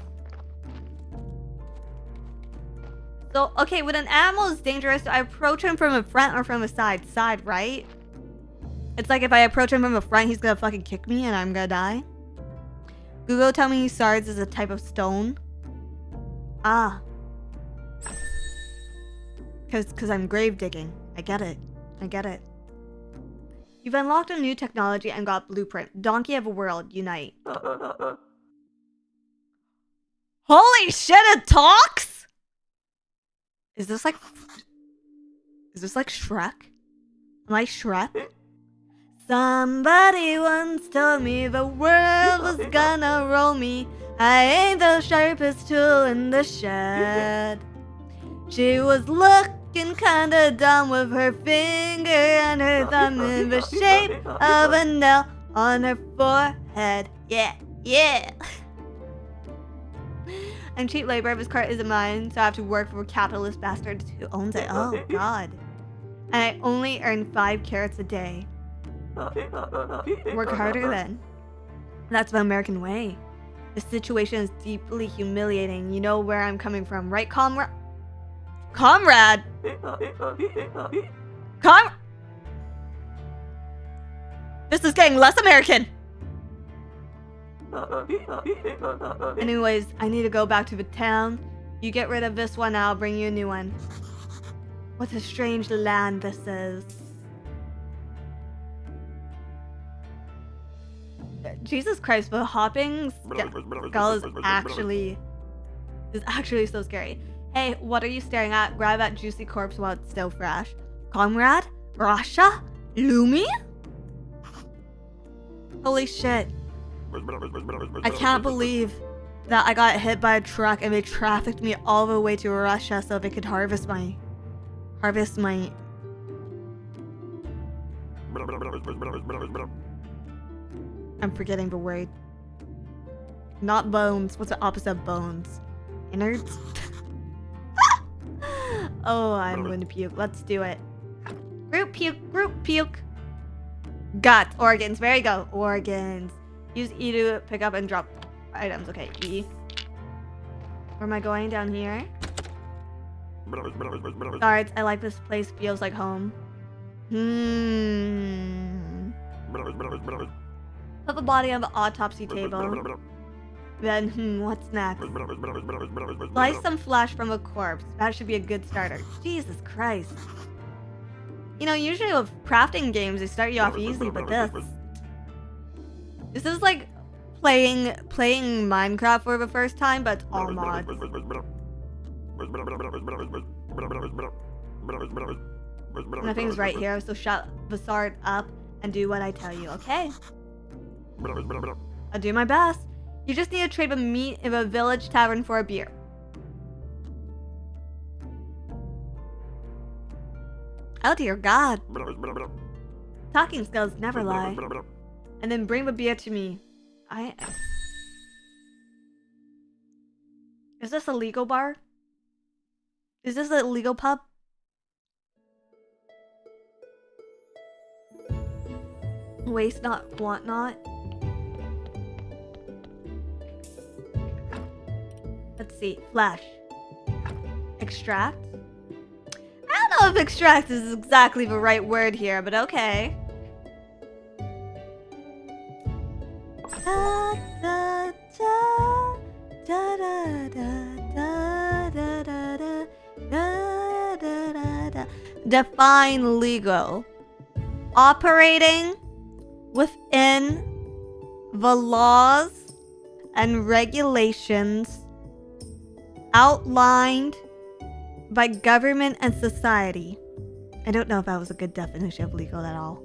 So, okay, when an animal is dangerous, do I approach him from the front or from the side? Side, right? It's like if I approach him from the front, he's gonna fucking kick me and I'm gonna die. Google tell me sards is a type of stone. Ah. Cause I'm grave digging. I get it. You've unlocked a new technology and got blueprint. Donkey of a world, unite. Holy shit, it talks? Is this like Shrek? Am I Shrek? Somebody once told me the world was gonna roll me. I ain't the sharpest tool in the shed. She was looking kinda dumb with her finger and her thumb in the shape of a nail on her forehead. Yeah. I'm cheap labor. This cart isn't mine, so I have to work for a capitalist bastard who owns it. Oh, God. And I only earn 5 carrots a day. Work harder then. That's the American way. The situation is deeply humiliating. You know where I'm coming from, right, comrade? This is getting less American. Anyways, I need to go back to the town. You get rid of this one, I'll bring you a new one. What a strange land this is. Jesus Christ, the hopping skull is actually so scary. Hey, what are you staring at? Grab that juicy corpse while it's still fresh. Comrade? Russia? Lumi? Holy shit. I can't believe that I got hit by a truck and they trafficked me all the way to Russia so they could harvest my... I'm forgetting the word. Not bones. What's the opposite of bones? Innards? Oh, I'm going to puke. Let's do it. Group puke. Group puke. Guts. Organs. There you go. Organs. Use E to pick up and drop items. Okay, E. Where am I going? Down here? Guards. I like this place. Feels like home. Put the body on the autopsy table. Then, what's next? Slice some flesh from a corpse. That should be a good starter. Jesus Christ. You know, usually with crafting games, they start you off easy, but this is like playing Minecraft for the first time, but it's all mods. Nothing's right here, so shut the sword up and do what I tell you, okay? I'll do my best. You just need to trade the meat in a village tavern for a beer. Oh dear God. Talking skills never lie. And then bring the beer to me. Is this a legal bar? Is this a legal pub? Waste not, want not. Let's see. Flesh. Extract? I don't know if extract is exactly the right word here, but okay. Da, da, da, da, da, da, da, da, da, da, da, da. Define legal. Operating within the laws and regulations outlined by government and society. I don't know if that was a good definition of legal at all.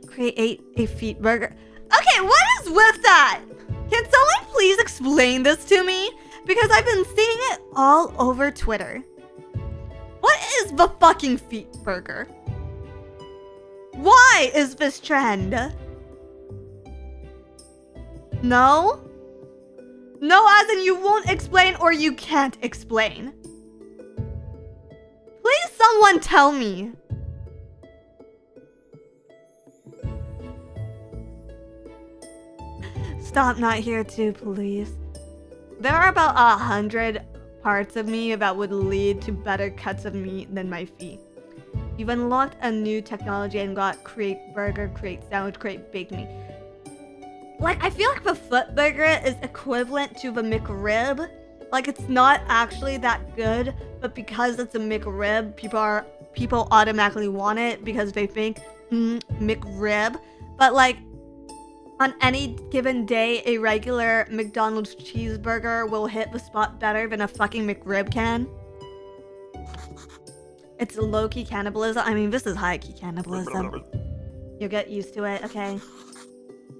Create a feet burger. Okay, what is with that? Can someone please explain this to me? Because I've been seeing it all over Twitter. What is the fucking feet burger? Why is this trend? No? No, as in you won't explain or you can't explain. Please someone tell me. Stop not here too, please. There are about 100 parts of me that would lead to better cuts of meat than my feet. You've unlocked a new technology and got create burger, create sandwich, create baked meat. Like, I feel like the foot burger is equivalent to the McRib. Like, it's not actually that good, but because it's a McRib, people automatically want it because they think, McRib. But like, on any given day, a regular McDonald's cheeseburger will hit the spot better than a fucking McRib can. It's low-key cannibalism. I mean, this is high-key cannibalism. You'll get used to it, okay?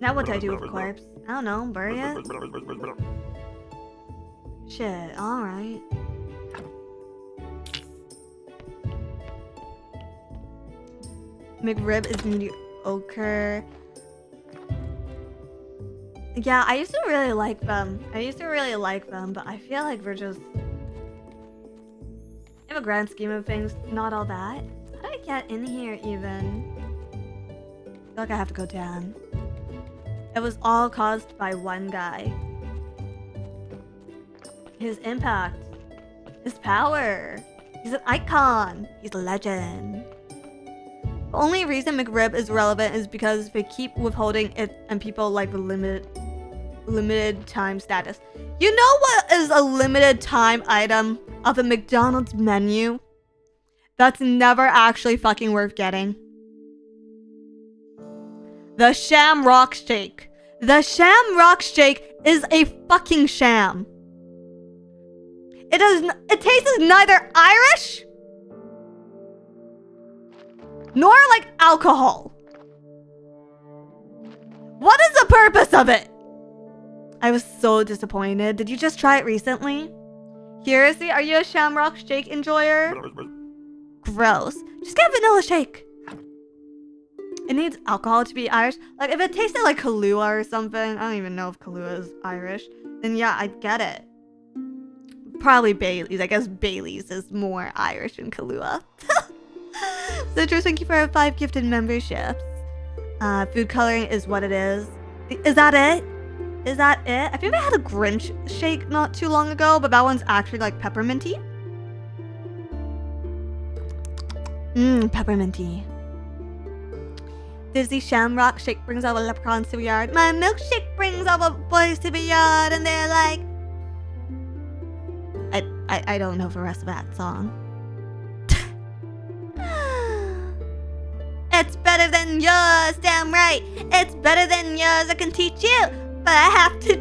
Now what do I do with a corpse? I don't know, bury it? Shit, alright. McRib is mediocre. Yeah, I used to really like them. But I feel like we're just... in the grand scheme of things, not all that. How did I get in here, even? I feel like I have to go down. It was all caused by one guy. His impact. His power. He's an icon. He's a legend. The only reason McRib is relevant is because they keep withholding it and people like the limited time status. You know what is a limited time item of a McDonald's menu that's never actually fucking worth getting? The Shamrock Shake. The Shamrock Shake is a fucking sham. It tastes neither Irish Nor like alcohol. What is the purpose of it? I was so disappointed. Did you just try it recently? Seriously, are you a Shamrock Shake enjoyer? Gross. Just get vanilla shake. It needs alcohol to be Irish. Like, if it tasted like Kahlua or something, I don't even know if Kahlua is Irish, then yeah, I'd get it. Probably Bailey's. I guess Bailey's is more Irish than Kahlua. Citrus, thank you for 5 gifted memberships. Food coloring is what it is. Is that it? Is that it? I think I had a Grinch shake not too long ago, but that one's actually like pepperminty. Pepperminty. Disney Shamrock Shake brings all the leprechauns to the yard. My milkshake brings all the boys to the yard, and they're like... I don't know the rest of that song. It's better than yours, damn right. It's better than yours, I can teach you, but I have to...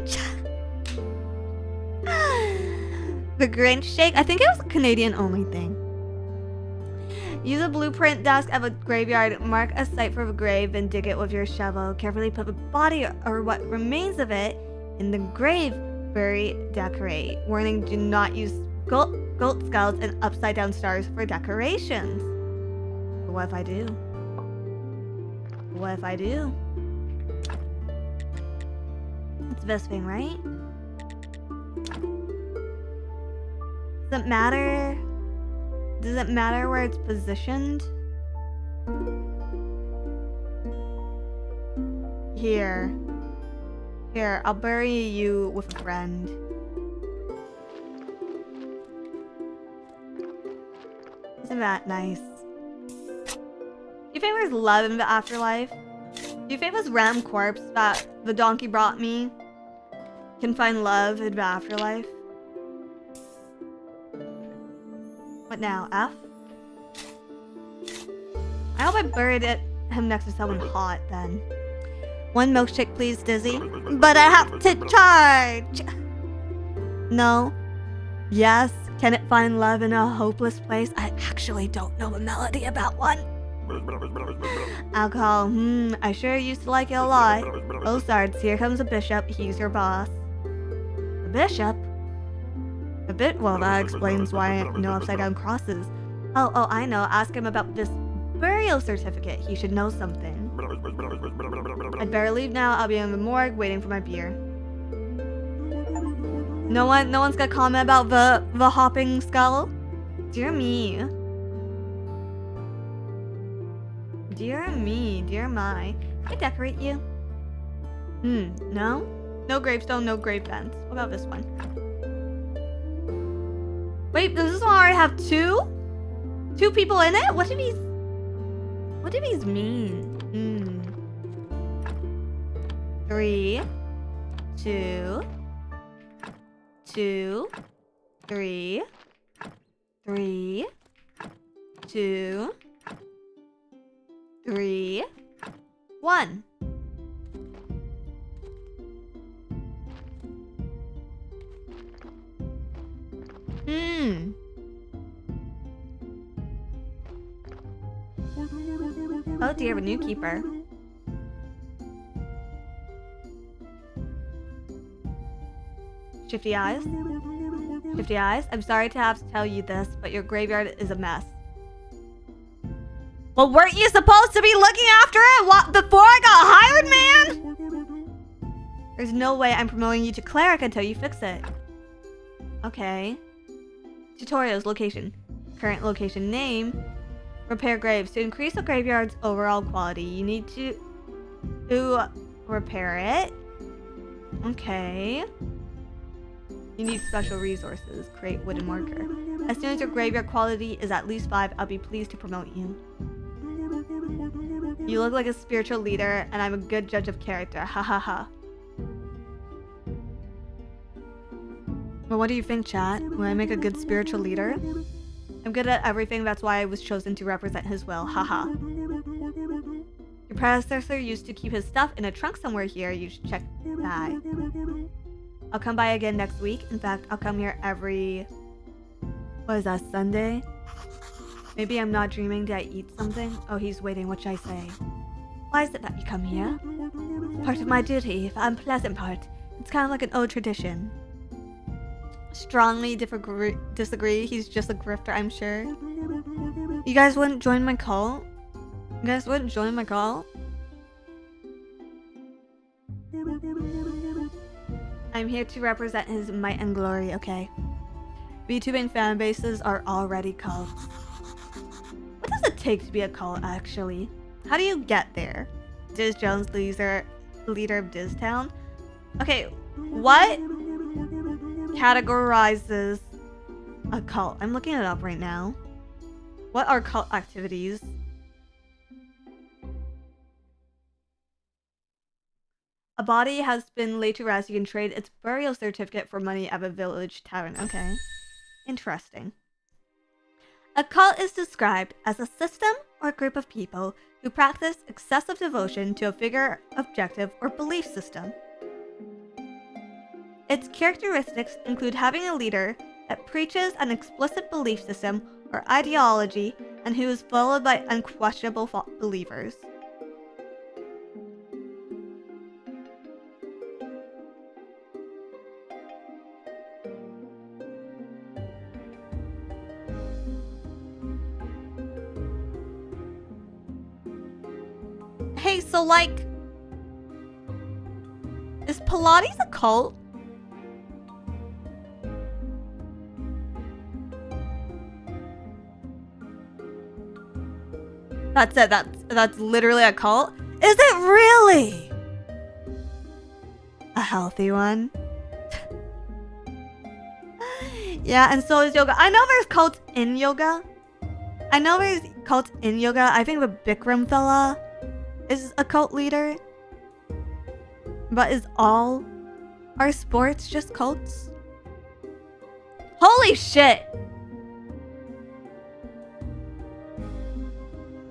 The Grinch Shake? I think it was a Canadian only thing. Use a blueprint desk of a graveyard, mark a site for a grave, then dig it with your shovel. Carefully put the body or what remains of it in the grave. Bury, decorate. Warning, do not use goat skulls and upside down stars for decorations. But what if I do? What if I do? It's the best thing, right? Does it matter? Does it matter where it's positioned? Here. Here, I'll bury you with a friend. Isn't that nice? Do you think there's love in the afterlife? Do you think this ram corpse that the donkey brought me can find love in the afterlife? What now, F? I hope I buried him next to someone hot then. 1 milkshake please, Dizzy. But I have to charge! No. Yes. Can it find love in a hopeless place? I actually don't know the melody about one. Alcohol. I sure used to like it a lot. Oh, Sards, here comes a bishop. He's your boss. The bishop? Well, that explains why no upside down crosses. Oh, I know. Ask him about this burial certificate. He should know something. I'd better leave now. I'll be in the morgue waiting for my beer. No one's gonna comment about the hopping skull? Dear me. Dear me, dear my. Can I decorate you? No? No gravestone, no grave fence. What about this one? Wait, does this one already have 2? 2 people in it? What do these mean? 3, 2, 2, 3, 3, 2, 3, 1. Oh dear, a new keeper. Shifty eyes? Shifty eyes? I'm sorry to have to tell you this, but your graveyard is a mess. Well, weren't you supposed to be looking after it before I got hired, man? There's no way I'm promoting you to cleric until you fix it. Okay. Tutorials, location. Current location name. Repair graves. To increase the graveyard's overall quality, you need to repair it. Okay. You need special resources. Create wooden marker. As soon as your graveyard quality is at least 5, I'll be pleased to promote you. You look like a spiritual leader, and I'm a good judge of character. Ha ha ha. Well, what do you think, chat? Will I make a good spiritual leader? I'm good at everything, that's why I was chosen to represent his will. Haha. Your predecessor used to keep his stuff in a trunk somewhere here. You should check that. I'll come by again next week. In fact, I'll come here every... What is that, Sunday? Maybe I'm not dreaming. Did I eat something? Oh, he's waiting. What should I say? Why is it that you come here? Part of my duty, the unpleasant part. It's kind of like an old tradition. Strongly disagree. He's just a grifter, I'm sure. You guys wouldn't join my cult? You guys wouldn't join my cult? I'm here to represent his might and glory, okay. VTubing fan bases are already cults. What does it take to be a cult, actually? How do you get there? Diz Jones, leader of Diztown? Okay, what categorizes a cult? I'm looking it up right now. What are cult activities? A body has been laid to rest. You can trade its burial certificate for money at a village tavern. Okay. Interesting. A cult is described as a system or group of people who practice excessive devotion to a figure, objective, or belief system. Its characteristics include having a leader that preaches an explicit belief system or ideology and who is followed by unquestionable believers. Hey, so like, is Pilates a cult? That's it. That's literally a cult. Is it really? A healthy one? Yeah, and so is yoga. I know there's cults in yoga. I think the Bikram fella is a cult leader. But is all our sports just cults? Holy shit!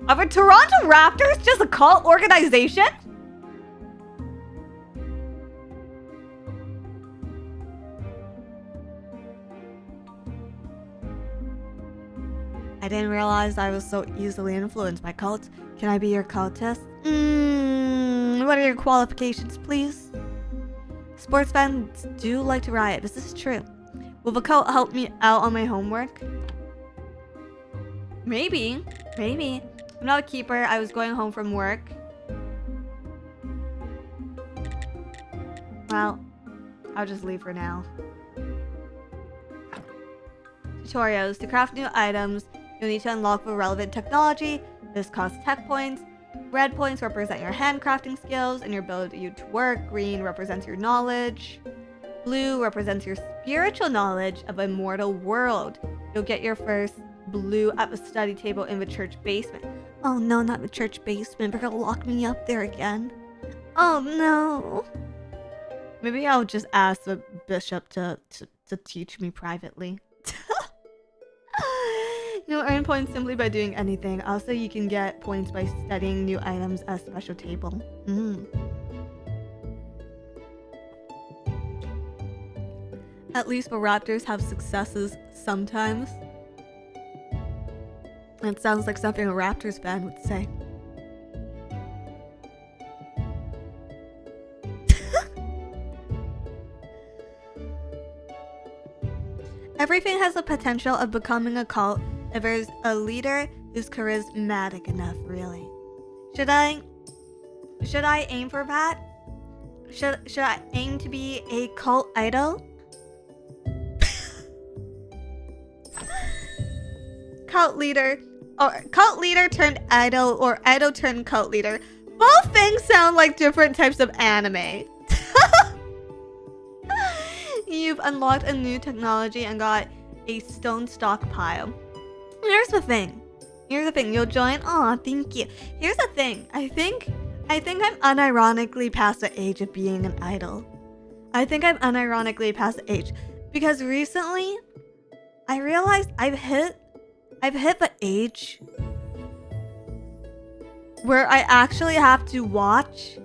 Are the Toronto Raptors just a cult organization? I didn't realize I was so easily influenced by cults. Can I be your cultist? What are your qualifications, please? Sports fans do like to riot. This is true. Will the cult help me out on my homework? Maybe. I'm not a keeper. I was going home from work. Well, I'll just leave for now. Tutorials. To craft new items, you'll need to unlock the relevant technology. This costs tech points. Red points represent your handcrafting skills and your ability to work. Green represents your knowledge. Blue represents your spiritual knowledge of a mortal world. You'll get your first blue at the study table in the church basement. Oh no, not the church basement. They're gonna lock me up there again. Oh no. Maybe I'll just ask the bishop to teach me privately. You'll earn points simply by doing anything. Also, you can get points by studying new items at a special table. At least the Raptors have successes sometimes. It sounds like something a Raptors fan would say. Everything has the potential of becoming a cult if there's a leader who's charismatic enough, really. Should I aim for that? Should I aim to be a cult idol? Cult leader turned idol, or idol turned cult leader. Both things sound like different types of anime. You've unlocked a new technology and got a stone stockpile. Here's the thing. You'll join. Aw, thank you. Here's the thing. I think I'm unironically past the age of being an idol. I think I'm unironically past the age because recently I realized I've hit the age where I actually have to watch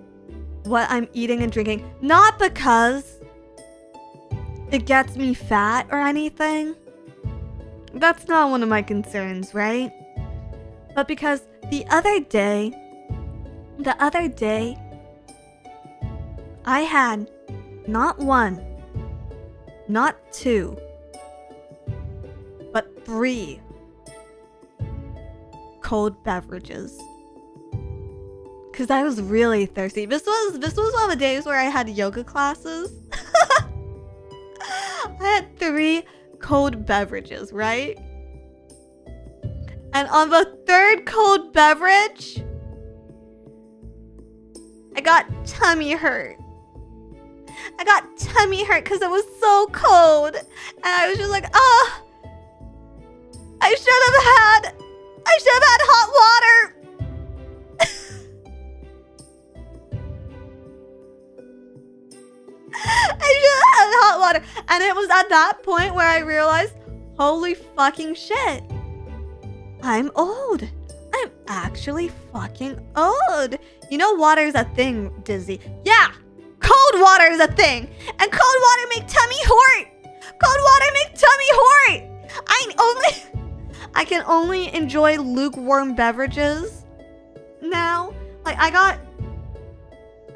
what I'm eating and drinking. Not because it gets me fat or anything. That's not one of my concerns, right? but because the other day, I had not one, not two, but 3 cold beverages. Cause I was really thirsty. This was one of the days where I had yoga classes. I had 3 cold beverages, right? And on the 3rd cold beverage, I got tummy hurt. I got tummy hurt because it was so cold. And I was just like, oh, I should have had hot water. I should have had hot water. And it was at that point where I realized, holy fucking shit. I'm old. I'm actually fucking old. You know water's a thing, Dizzy. Yeah, cold water is a thing. And cold water make tummy hurt. Cold water make tummy hurt. I can only enjoy lukewarm beverages now. Like I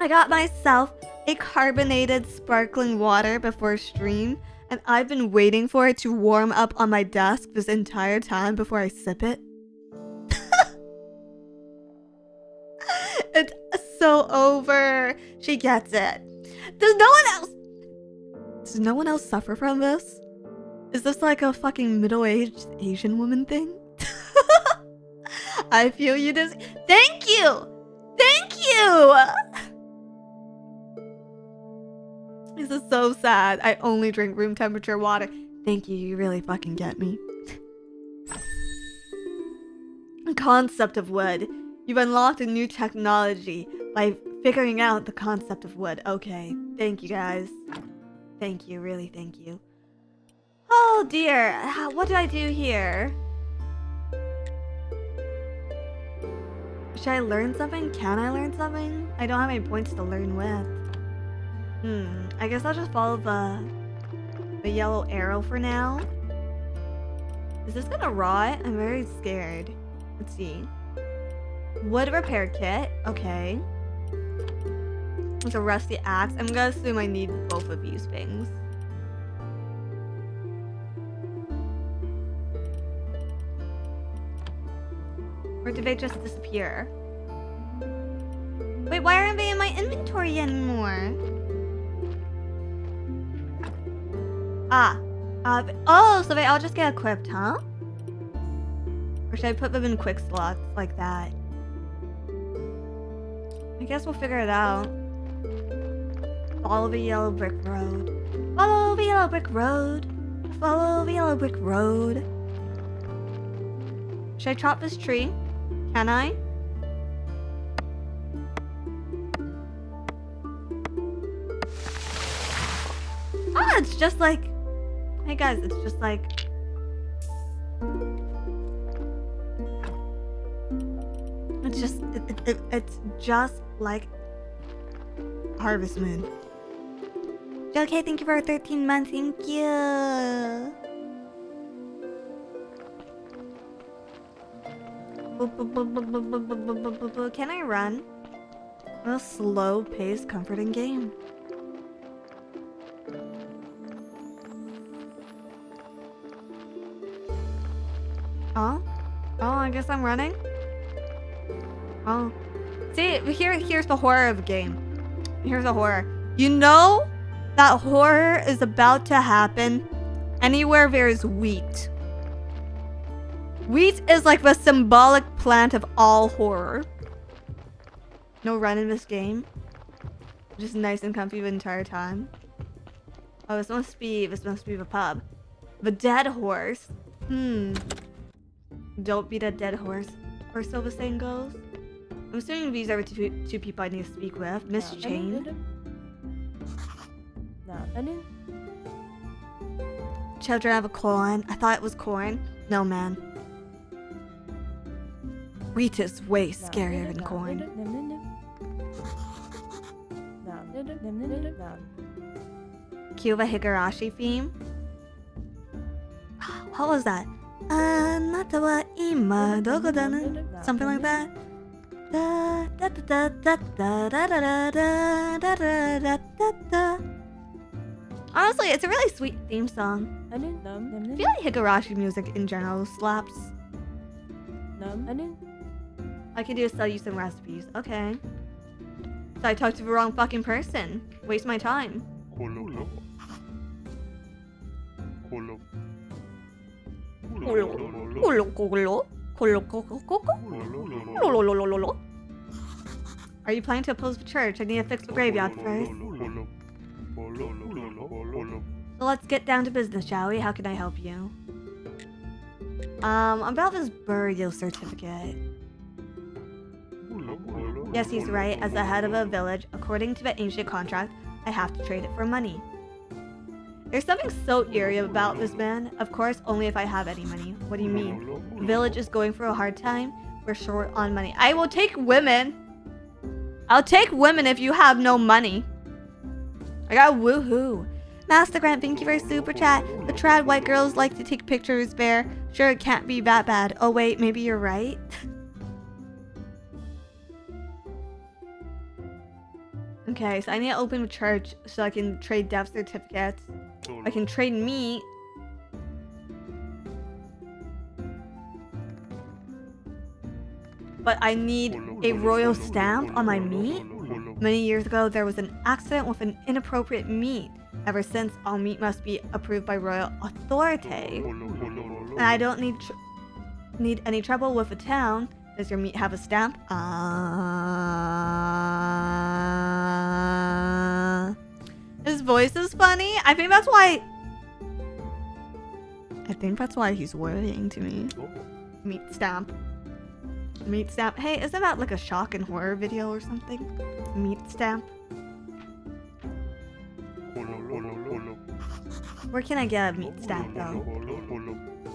got myself a carbonated sparkling water before stream, and I've been waiting for it to warm up on my desk this entire time before I sip it. It's so over. She gets it. Does no one else suffer from this? Is this like a fucking middle-aged Asian woman thing? I feel you. Thank you. This is so sad. I only drink room temperature water. Thank you. You really fucking get me. Concept of wood. You've unlocked a new technology by figuring out the concept of wood. Okay. Thank you, guys. Thank you. Really, thank you. Oh, dear. What do I do here? Should I learn something? Can I learn something? I don't have any points to learn with. I guess I'll just follow the yellow arrow for now. Is this gonna rot? I'm very scared. Let's see. Wood repair kit. Okay. It's a rusty axe. I'm gonna assume I need both of these things. Or did they just disappear? Wait, why aren't they in my inventory anymore? Oh, so they all just get equipped, huh? Or should I put them in quick slots like that? I guess we'll figure it out. Follow the yellow brick road. Follow the yellow brick road. Follow the yellow brick road. Should I chop this tree? Can I? Ah, it's just like... Hey guys, it's just like... It's just like Harvest Moon. Okay, thank you for 13 months. Thank you. Can I run? A slow-paced, comforting game. Oh? Oh, I guess I'm running? Oh. See, here's the horror of the game. Here's the horror. You know that horror is about to happen anywhere there is wheat. Wheat is like the symbolic plant of all horror. No run in this game. Just nice and comfy the entire time. Oh, this must be the pub. The dead horse. Don't beat a dead horse. Or so the saying goes. I'm assuming these are the two people I need to speak with. Miss Chain. Children have a colon. I thought it was corn. No, man. Wheat is way scarier than corn. Cue the Higurashi theme. What was that? Anata wa ima doko da ne? Something like that. Da da da da da da da da da da da da da. Honestly, it's a really sweet theme song. I feel like Higurashi music in general slaps. I can do is sell you some recipes. Okay. So I talked to the wrong fucking person. Waste my time. Are you planning to oppose the church? I need to fix the graveyard first. So let's get down to business, shall we? How can I help you? About this burial certificate. Yes, he's right. As the head of a village, according to the ancient contract, I have to trade it for money. There's something so eerie about this man. Of course, only if I have any money. What do you mean? The village is going through a hard time. We're short on money. I will take women. I'll take women if you have no money. I got woohoo. Master Grant, thank you for super chat. The trad white girls like to take pictures there. Sure, it can't be that bad. Oh wait, maybe you're right. Okay, so I need to open a church so I can trade death certificates. I can trade meat. But I need a royal stamp on my meat. Many years ago, there was an accident with an inappropriate meat. Ever since, all meat must be approved by royal authority. And I don't need any trouble with the town. Does your meat have a stamp? His voice is funny. I think that's why he's worrying to me. Meat stamp. Meat stamp. Hey, isn't that like a shock and horror video or something? Meat stamp. Where can I get a meat stamp though?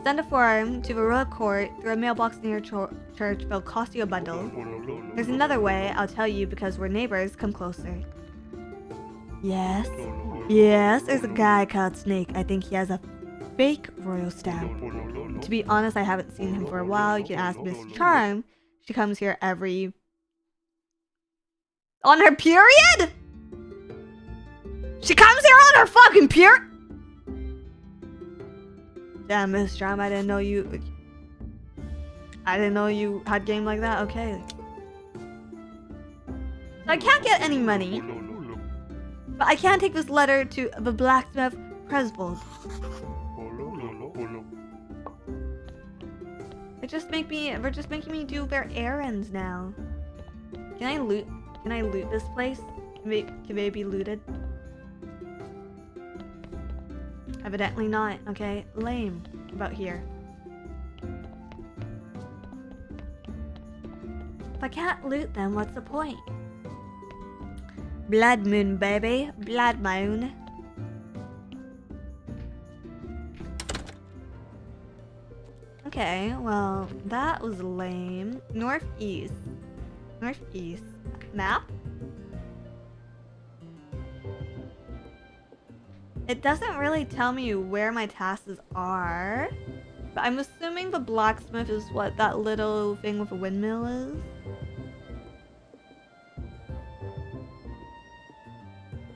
Send a form to the royal court through a mailbox near church. They'll cost you a bundle. There's another way. I'll tell you because we're neighbors. Come closer. Yes. Yes, there's a guy called Snake. I think he has a fake royal stamp. To be honest, I haven't seen him for a while. You can ask Miss Charm. She comes here every... On her period? She comes here on her fucking period? Damn, Miss Charm, I didn't know you had game like that. Okay. I can't get any money. But I can take this letter to the blacksmith Presbold. They're just making me do their errands now. Can I loot this place? Can they be looted? Evidently not. Okay, lame. About here. If I can't loot them, what's the point? Blood moon, baby. Blood moon. Okay, well, that was lame. Northeast. Northeast. Map? It doesn't really tell me where my tasks are. But I'm assuming the blacksmith is what that little thing with a windmill is.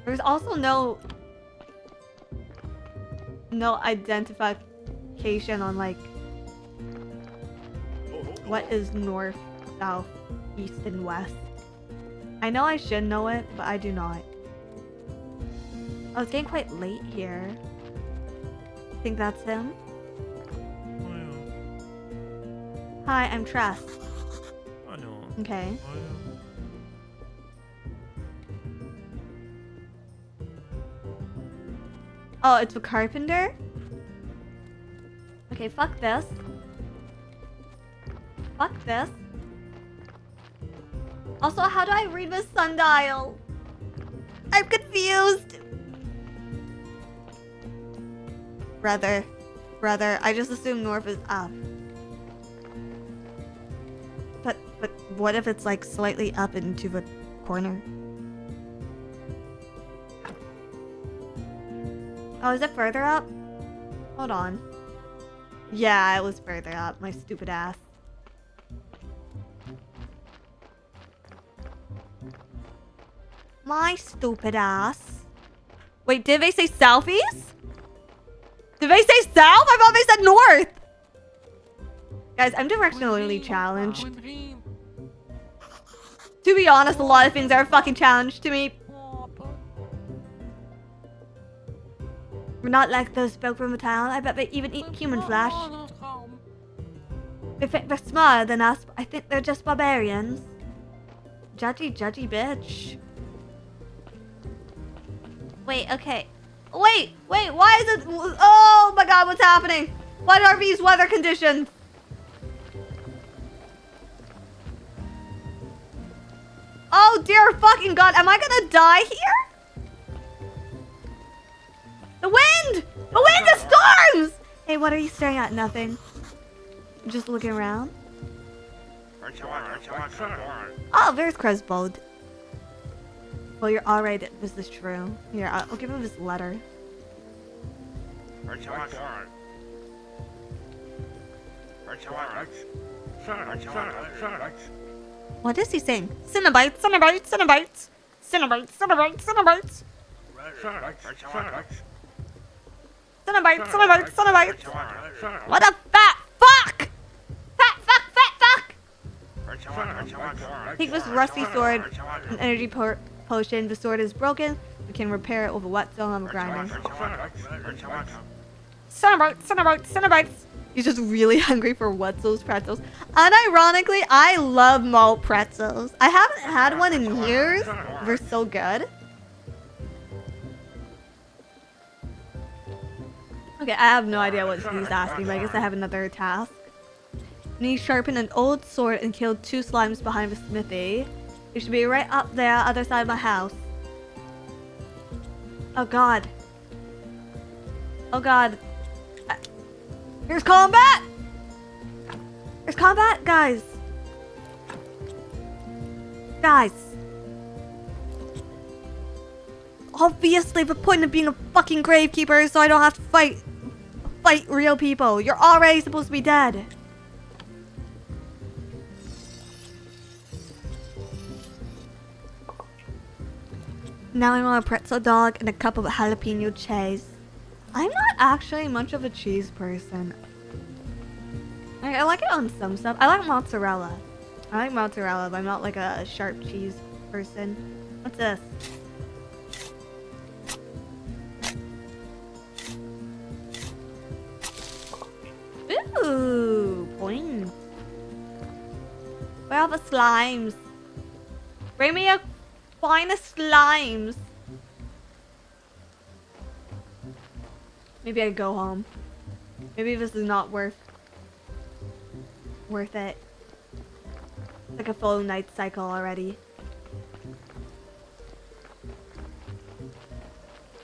There's also no identification on like what is north, south, east, and west. I know I should know it, but I do not. Oh, it's getting quite late here. Think that's him? Hi, I'm Tress. Okay. Oh, it's a carpenter? Okay, fuck this. Fuck this. Also, how do I read this sundial? I'm confused. Brother, I just assume north is up. But what if it's like slightly up into the corner? Oh, is it further up? Hold on. Yeah, it was further up, my stupid ass. My stupid ass. Wait, did they say southeast? Did they say south? I thought they said north. Guys, I'm directionally challenged. To be honest, a lot of things are fucking challenged to me. We're not like those folk from the town. I bet they even eat human flesh. If they're smarter than us, I think they're just barbarians. Judgy, judgy bitch. Wait, okay. Wait, why is it... Oh my god, what's happening? What are these weather conditions? Oh dear fucking god, am I gonna die here? The wind! The wind is storms! Hey, what are you staring at? Nothing. Just looking around. Oh, there's Cresbold. Well, you're alright. This is true. Here, I'll give him this letter. What is he saying? Cinnabites, Cinnabites, Cinnabites! Cinnabites, Cinnabites, Cinnabites! Cinnabites, Cinnabites, Cinnabites! What a fat fuck! Fat fuck, fat fuck! Take this rusty sword, an energy potion. The sword is broken. We can repair it with a whetstone on the grinder. Cinnabites, Cinnabites, Cinnabites! He's just really hungry for Wetzel's pretzels. Unironically, I love malt pretzels. I haven't had one in years. They're so good. Okay, I have no idea what he's asking, but I guess I have another task. Need sharpen an old sword and kill 2 slimes behind the smithy. It should be right up there, other side of my house. Oh god. Oh god. Here's combat! There's combat, guys. Guys. Obviously, the point of being a fucking gravekeeper is so I don't have to fight real people. You're already supposed to be dead. Now I want a pretzel dog and a cup of jalapeno cheese. I'm not actually much of a cheese person. I like it on some stuff. I like mozzarella. But I'm not like a sharp cheese person. What's this? Ooh, points. Where are the slimes? Bring me a finest slimes. Maybe I go home. Maybe this is not worth it. It's like a full night cycle already.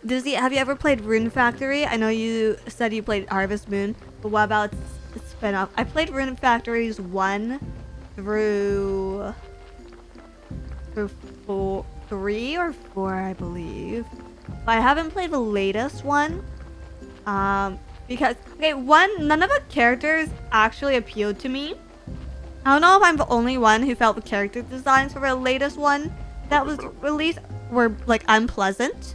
Dizzy, have you ever played Rune Factory? I know you said you played Harvest Moon, but what about its spin-off? I played Rune Factories 1 through 3 or 4, I believe. But I haven't played the latest one. Because, okay, none of the characters actually appealed to me. I don't know if I'm the only one who felt the character designs for the latest one that was released were, like, unpleasant.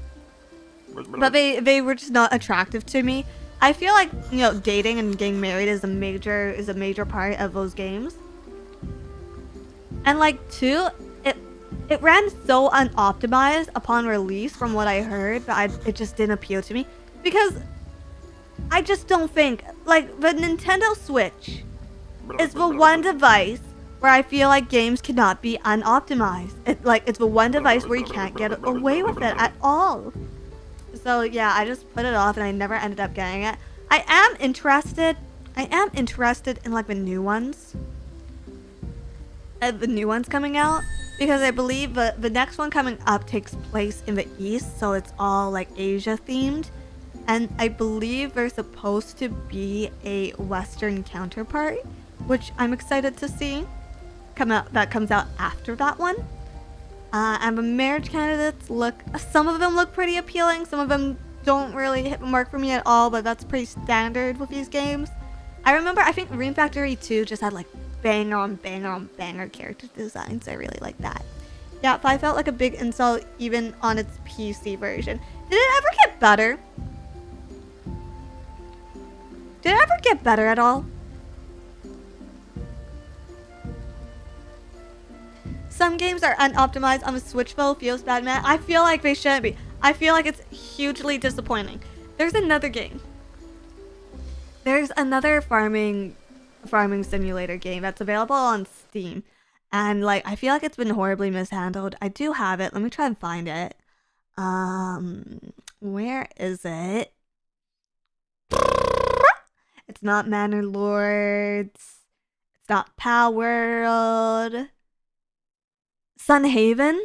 But they were just not attractive to me. I feel like, you know, dating and getting married is a major part of those games. And, like, 2, it ran so unoptimized upon release from what I heard that it just didn't appeal to me. Because I just don't think, like, the Nintendo Switch is the one device where I feel like games cannot be unoptimized. It's the one device where you can't get away with it at all. So yeah, I just put it off and I never ended up getting it. I am interested in like the new ones. The new ones coming out. Because I believe the next one coming up takes place in the East, so it's all like Asia themed. And I believe there's supposed to be a Western counterpart, which I'm excited to see that comes out after that one. And the marriage candidates some of them look pretty appealing, some of them don't really hit the mark for me at all, but that's pretty standard with these games. I remember, I think Rune Factory 2 just had like banger on banger on banger character designs. I really like that. Yeah, 5 felt like a big insult even on its PC version. Did it ever get better? Did it ever get better at all? Some games are unoptimized on the Switch phone. Feels bad, man. I feel like they shouldn't be. I feel like it's hugely disappointing. There's another game. There's another farming simulator game that's available on Steam. And like I feel like it's been horribly mishandled. I do have it. Let me try and find it. Where is it? It's not Manor Lords. It's not Palworld. Sunhaven?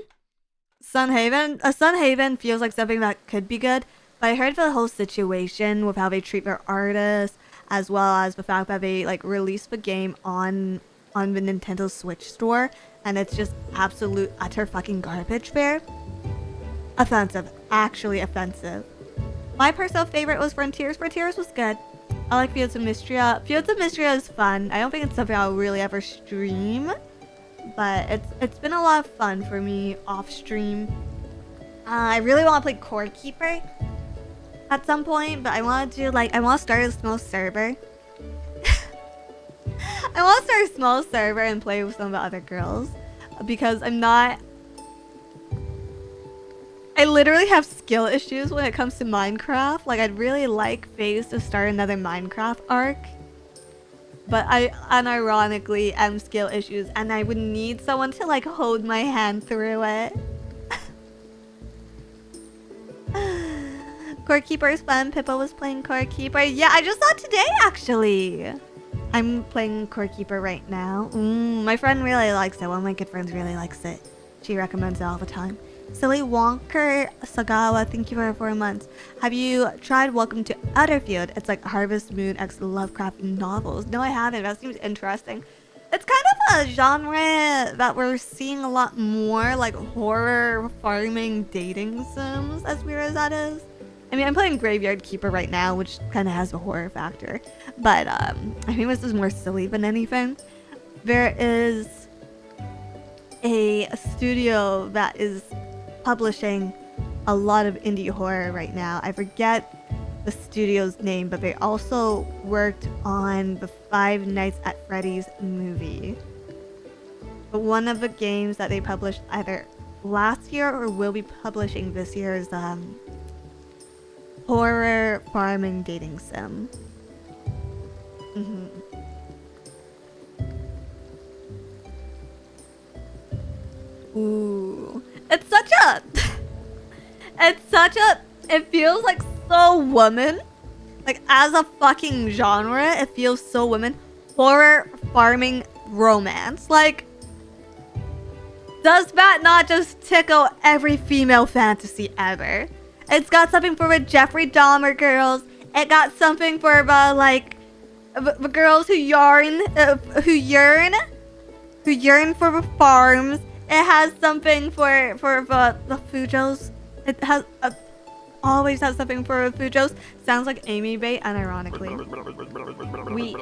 Sunhaven feels like something that could be good, but I heard the whole situation with how they treat their artists, as well as the fact that they like release the game on the Nintendo Switch store, and it's just absolute utter fucking garbage there. Offensive. Actually offensive. My personal favorite was Frontiers. Frontiers was good. I like Fields of Mystria. Fields of Mystria is fun. I don't think it's something I'll really ever stream, but it's been a lot of fun for me off stream. I really want to play Core Keeper at some point, but I want to start a small server. I want to start a small server and play with some of the other girls, because I literally have skill issues when it comes to Minecraft. Like, I'd really like FaZe to start another Minecraft arc, but I unironically am skill issues, and I would need someone to like hold my hand through it. Core Keeper is fun. Pippa was playing Core Keeper. Yeah, I just saw it today actually. I'm playing Core Keeper right now. My friend really likes it. One of my good friends really likes it. She recommends it all the time. Silly Wonker Sagawa, thank you for 4 months. Have you tried Welcome to Utterfield? It's like Harvest Moon x Lovecraft novels. No, I haven't. That seems interesting. It's kind of a genre that we're seeing a lot more, like horror farming dating sims, as weird as that is. I mean, I'm playing Graveyard Keeper right now, which kind of has a horror factor. But I think this is more silly than anything. There is a studio that is publishing a lot of indie horror right now. I forget the studio's name, but they also worked on the Five Nights at Freddy's movie. But one of the games that they published either last year or will be publishing this year is horror farming dating sim. Ooh. It feels like so woman. Like, as a fucking genre, it feels so women. Horror farming romance. Like, does that not just tickle every female fantasy ever? It's got something for the Jeffrey Dahmer girls. It got something for the, like, the girls who yearn for the farms. It has something for the Fujos. It has always has something for Fujos. Sounds like Amy bait, unironically.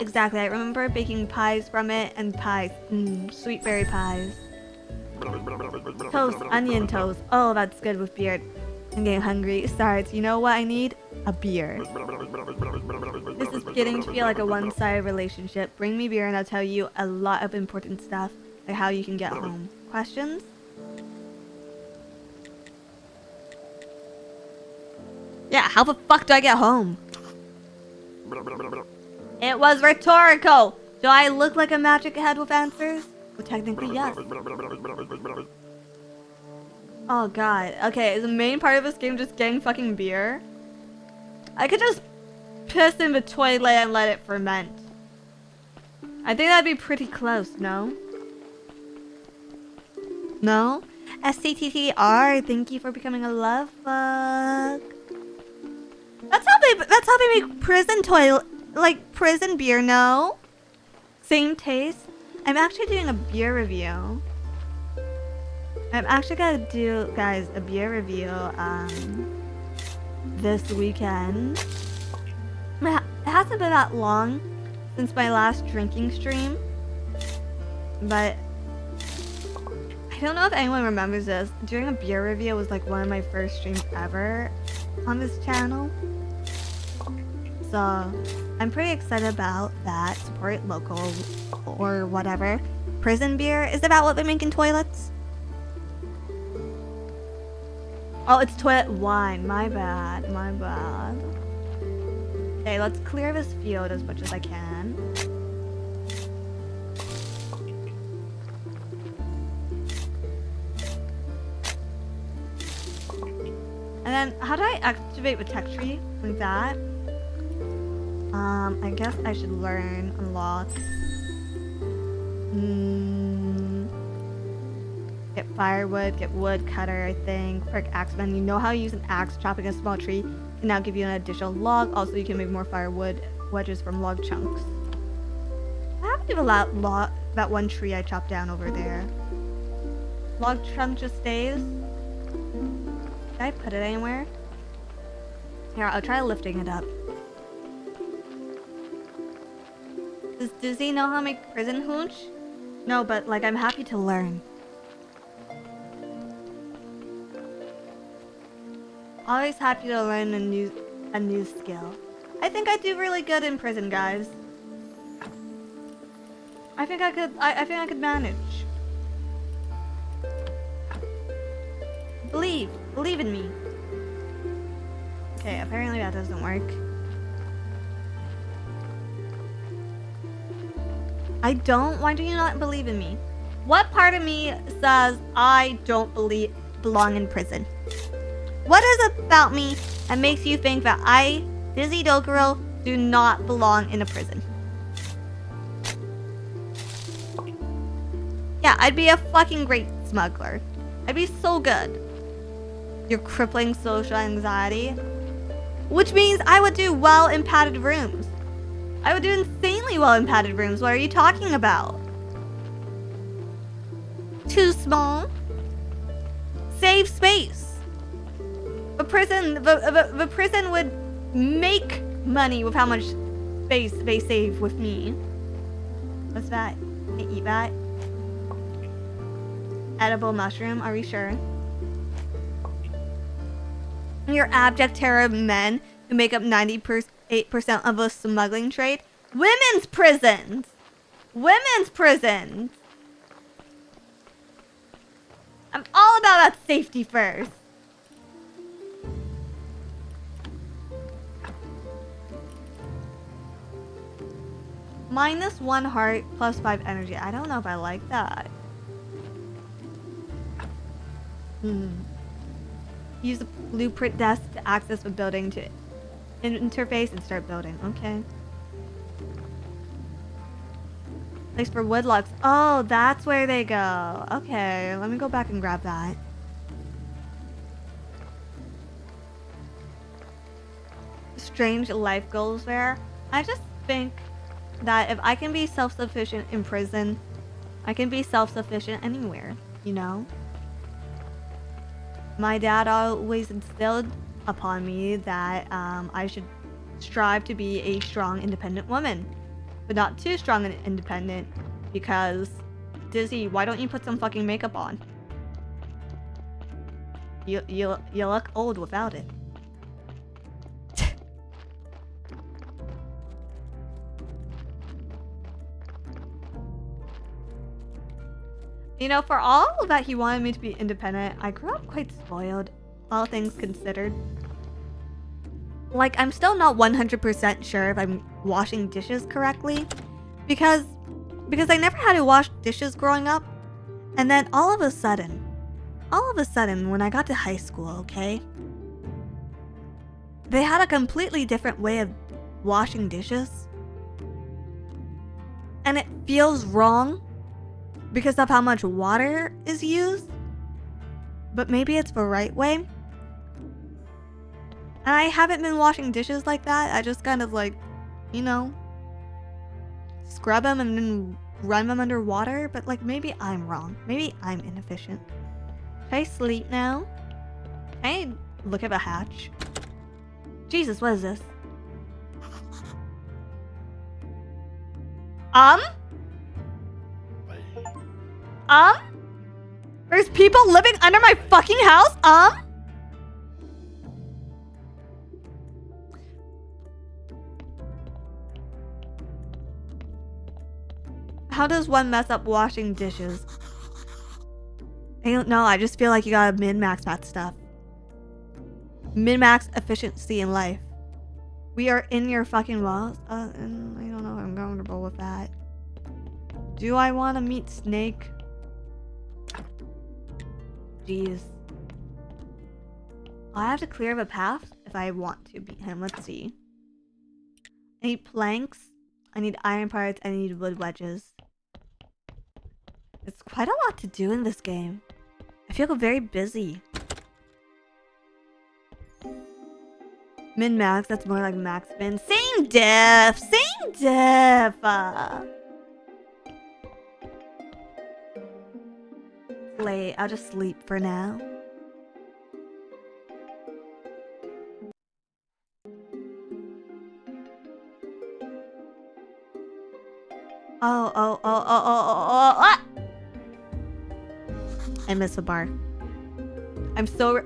Exactly. I remember baking pies from it, and pies. Sweet berry pies. Toast, onion toast. Oh, that's good with beer. I'm getting hungry. Sards, you know what I need? A beer. This is beginning to feel like a one-sided relationship. Bring me beer and I'll tell you a lot of important stuff, like how you can get home. Questions? Yeah, how the fuck do I get home? It was rhetorical! Do I look like a magic head with answers? Well, technically, yes. Oh god. Okay, is the main part of this game just getting fucking beer? I could just piss in the toilet and let it ferment. I think that'd be pretty close, no? No? SCTTR, thank you for becoming a love bug. That's how they make prison toilet, like prison beer, no? Same taste. I'm actually doing a beer review. I'm actually gonna do, guys, a beer review this weekend. It hasn't been that long since my last drinking stream. But I don't know if anyone remembers this. Doing a beer review was like one of my first streams ever on this channel. So I'm pretty excited about that. Support local or whatever. Prison beer. Is about what they make in toilets? Oh, it's toilet wine. My bad. My bad. Okay, let's clear this field as much as I can. And then, how do I activate the tech tree? Like that? I guess I should learn, unlock. Get firewood, get wood cutter, I think. Perk axeman. You know how you use an axe chopping a small tree can now give you an additional log. Also, you can make more firewood wedges from log chunks. I have to allow that one tree I chopped down over there. Log chunk just stays. Did I put it anywhere? Here, I'll try lifting it up. Does he know how to make prison hooch? No, but like I'm happy to learn. Always happy to learn a new skill. I think I do really good in prison, guys. I think I could manage. Believe in me. Okay, apparently that doesn't work. I don't? Why do you not believe in me? What part of me says I don't belong in prison? What is it about me that makes you think that I, Dizzy Dokuro, do not belong in a prison? Yeah, I'd be a fucking great smuggler. I'd be so good. Your crippling social anxiety. Which means I would do well in padded rooms. I would do insanely well in padded rooms. What are you talking about? Too small? Save space. The prison would make money with how much space they save with me. What's that? Can I eat that? Edible mushroom, are we sure? Your abject terror of men who make up 98% of the smuggling trade. Women's prisons! Women's prisons! I'm all about that safety first. -1 heart, +5 energy. I don't know if I like that. Use the blueprint desk to access the building to interface and start building. Okay. Place for wood logs. Oh, that's where they go. Okay, let me go back and grab that. Strange life goals there. I just think that if I can be self-sufficient in prison, I can be self-sufficient anywhere, you know? My dad always instilled upon me that I should strive to be a strong, independent woman. But not too strong and independent, because Dizzy, why don't you put some fucking makeup on? You look old without it. You know, for all that he wanted me to be independent, I grew up quite spoiled, all things considered. Like, I'm still not 100% sure if I'm washing dishes correctly, because I never had to wash dishes growing up, and then all of a sudden, when I got to high school, okay, they had a completely different way of washing dishes, and it feels wrong because of how much water is used, but maybe it's the right way. And I haven't been washing dishes like that. I just kind of like, you know, scrub them and then run them under water. But like, maybe I'm wrong. Maybe I'm inefficient. Should I sleep now? Can I look at the hatch? Jesus, what is this? Um? There's people living under my fucking house? How does one mess up washing dishes? I don't know, I just feel like you gotta min-max that stuff. Min-max efficiency in life. We are in your fucking walls? And I don't know if I'm comfortable with that. Do I want to meet Snake? Jeez. I have to clear the path if I want to beat him. Let's see. I need planks. I need iron parts. I need wood wedges. It's quite a lot to do in this game. I feel very busy. Min-max, that's more like max min. Same diff! Same diff! Late, I'll just sleep for now. Oh. I miss a bar. I'm so...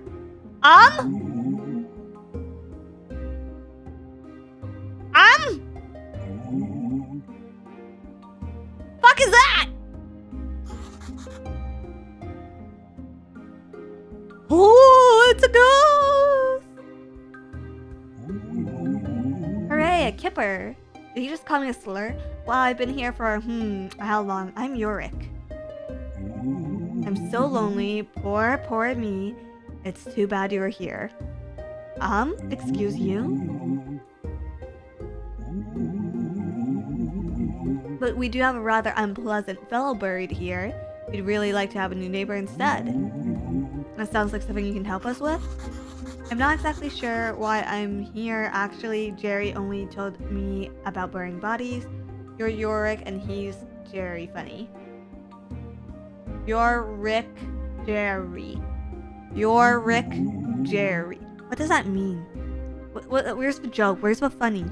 Fuck is that? Oh, it's a ghost! Hooray, a kipper. Did he just call me a slur? Well, I've been here for, how long? I'm Yorick. I'm so lonely. Poor me. It's too bad you're here. Excuse you? But we do have a rather unpleasant fellow buried here. We'd really like to have a new neighbor instead. That sounds like something you can help us with? I'm not exactly sure why I'm here. Actually, Jerry only told me about burying bodies. You're Yorick and he's Jerry Funny. You're Rick Jerry. You're Rick Jerry. What does that mean? Where's the joke? Where's the funny?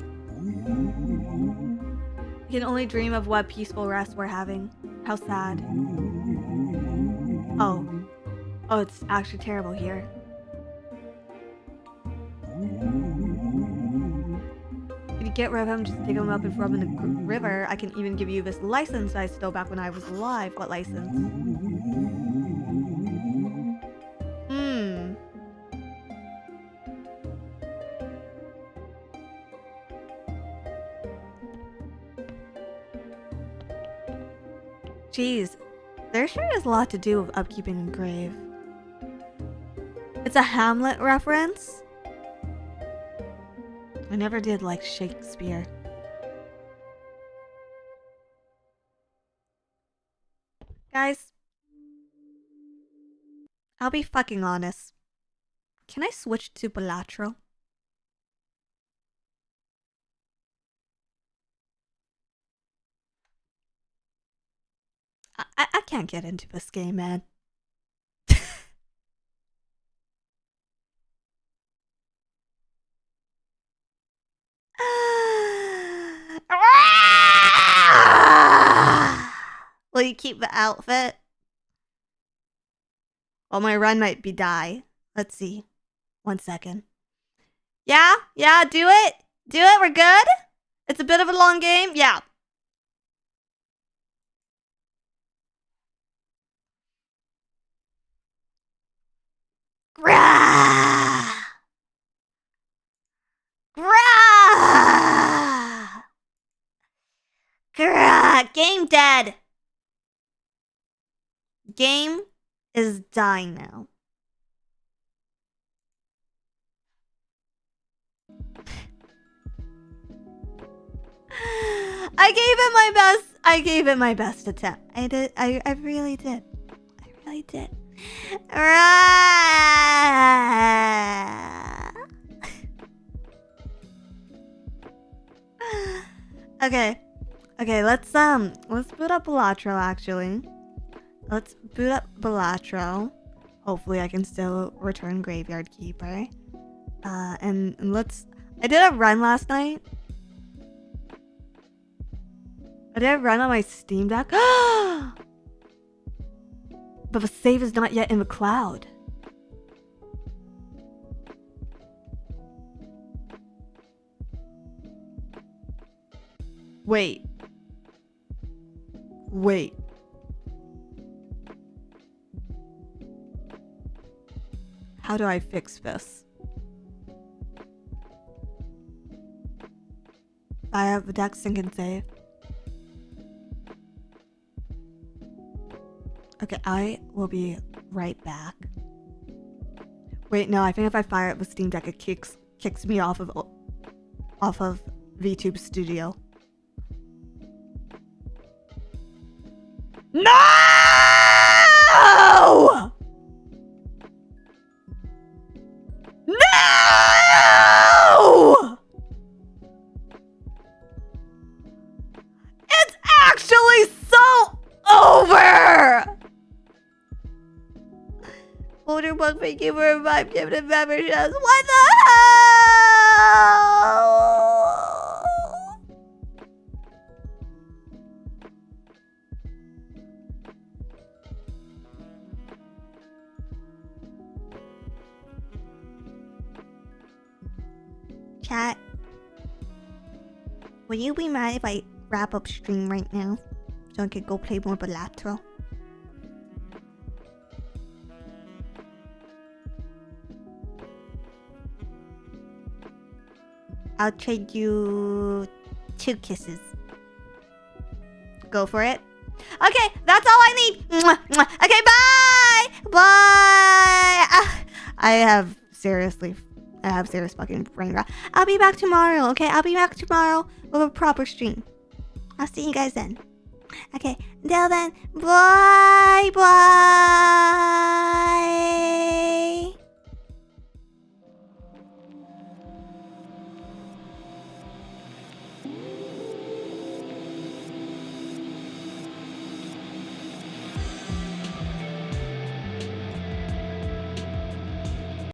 I can only dream of what peaceful rest we're having. How sad. Oh, it's actually terrible here. If you get rid of him, just dig him up and throw him in the river. I can even give you this license I stole back when I was alive. What license? Jeez, there sure is a lot to do with upkeeping a grave. It's a Hamlet reference? I never did like Shakespeare. Guys, I'll be fucking honest. Can I switch to bilateral? I can't get into this game, man. Will you keep the outfit? Well, my run might be die. Let's see. 1 second. Yeah, do it. Do it, we're good? It's a bit of a long game. Yeah. Grah! Grah! Grah! Game dead. Game is dying now. I gave it my best. I gave it my best attempt. I did. I really did. I really did. Okay, let's boot up Balatro actually. Let's boot up Balatro. Hopefully I can still return Graveyard Keeper. And let's... I did a run last night. Did I run on my Steam Deck? But the save is not yet in the cloud. Wait. How do I fix this? I have the deck sync and save. Okay, I will be right back. Wait, no, I think if I fire up the Steam Deck, it kicks me off of VTube Studio. No! No! It's actually so over! Older book, thank you for 5 gifted memberships. What the hell? Chat, would you be mad if I wrap up stream right now so I could go play more bilateral? I'll trade you 2 kisses. Go for it. Okay, that's all I need. Mwah, mwah. Okay, bye! Bye! I have serious fucking brain rot. I'll be back tomorrow, okay? I'll be back tomorrow with a proper stream. I'll see you guys then. Okay, until then, bye! Bye!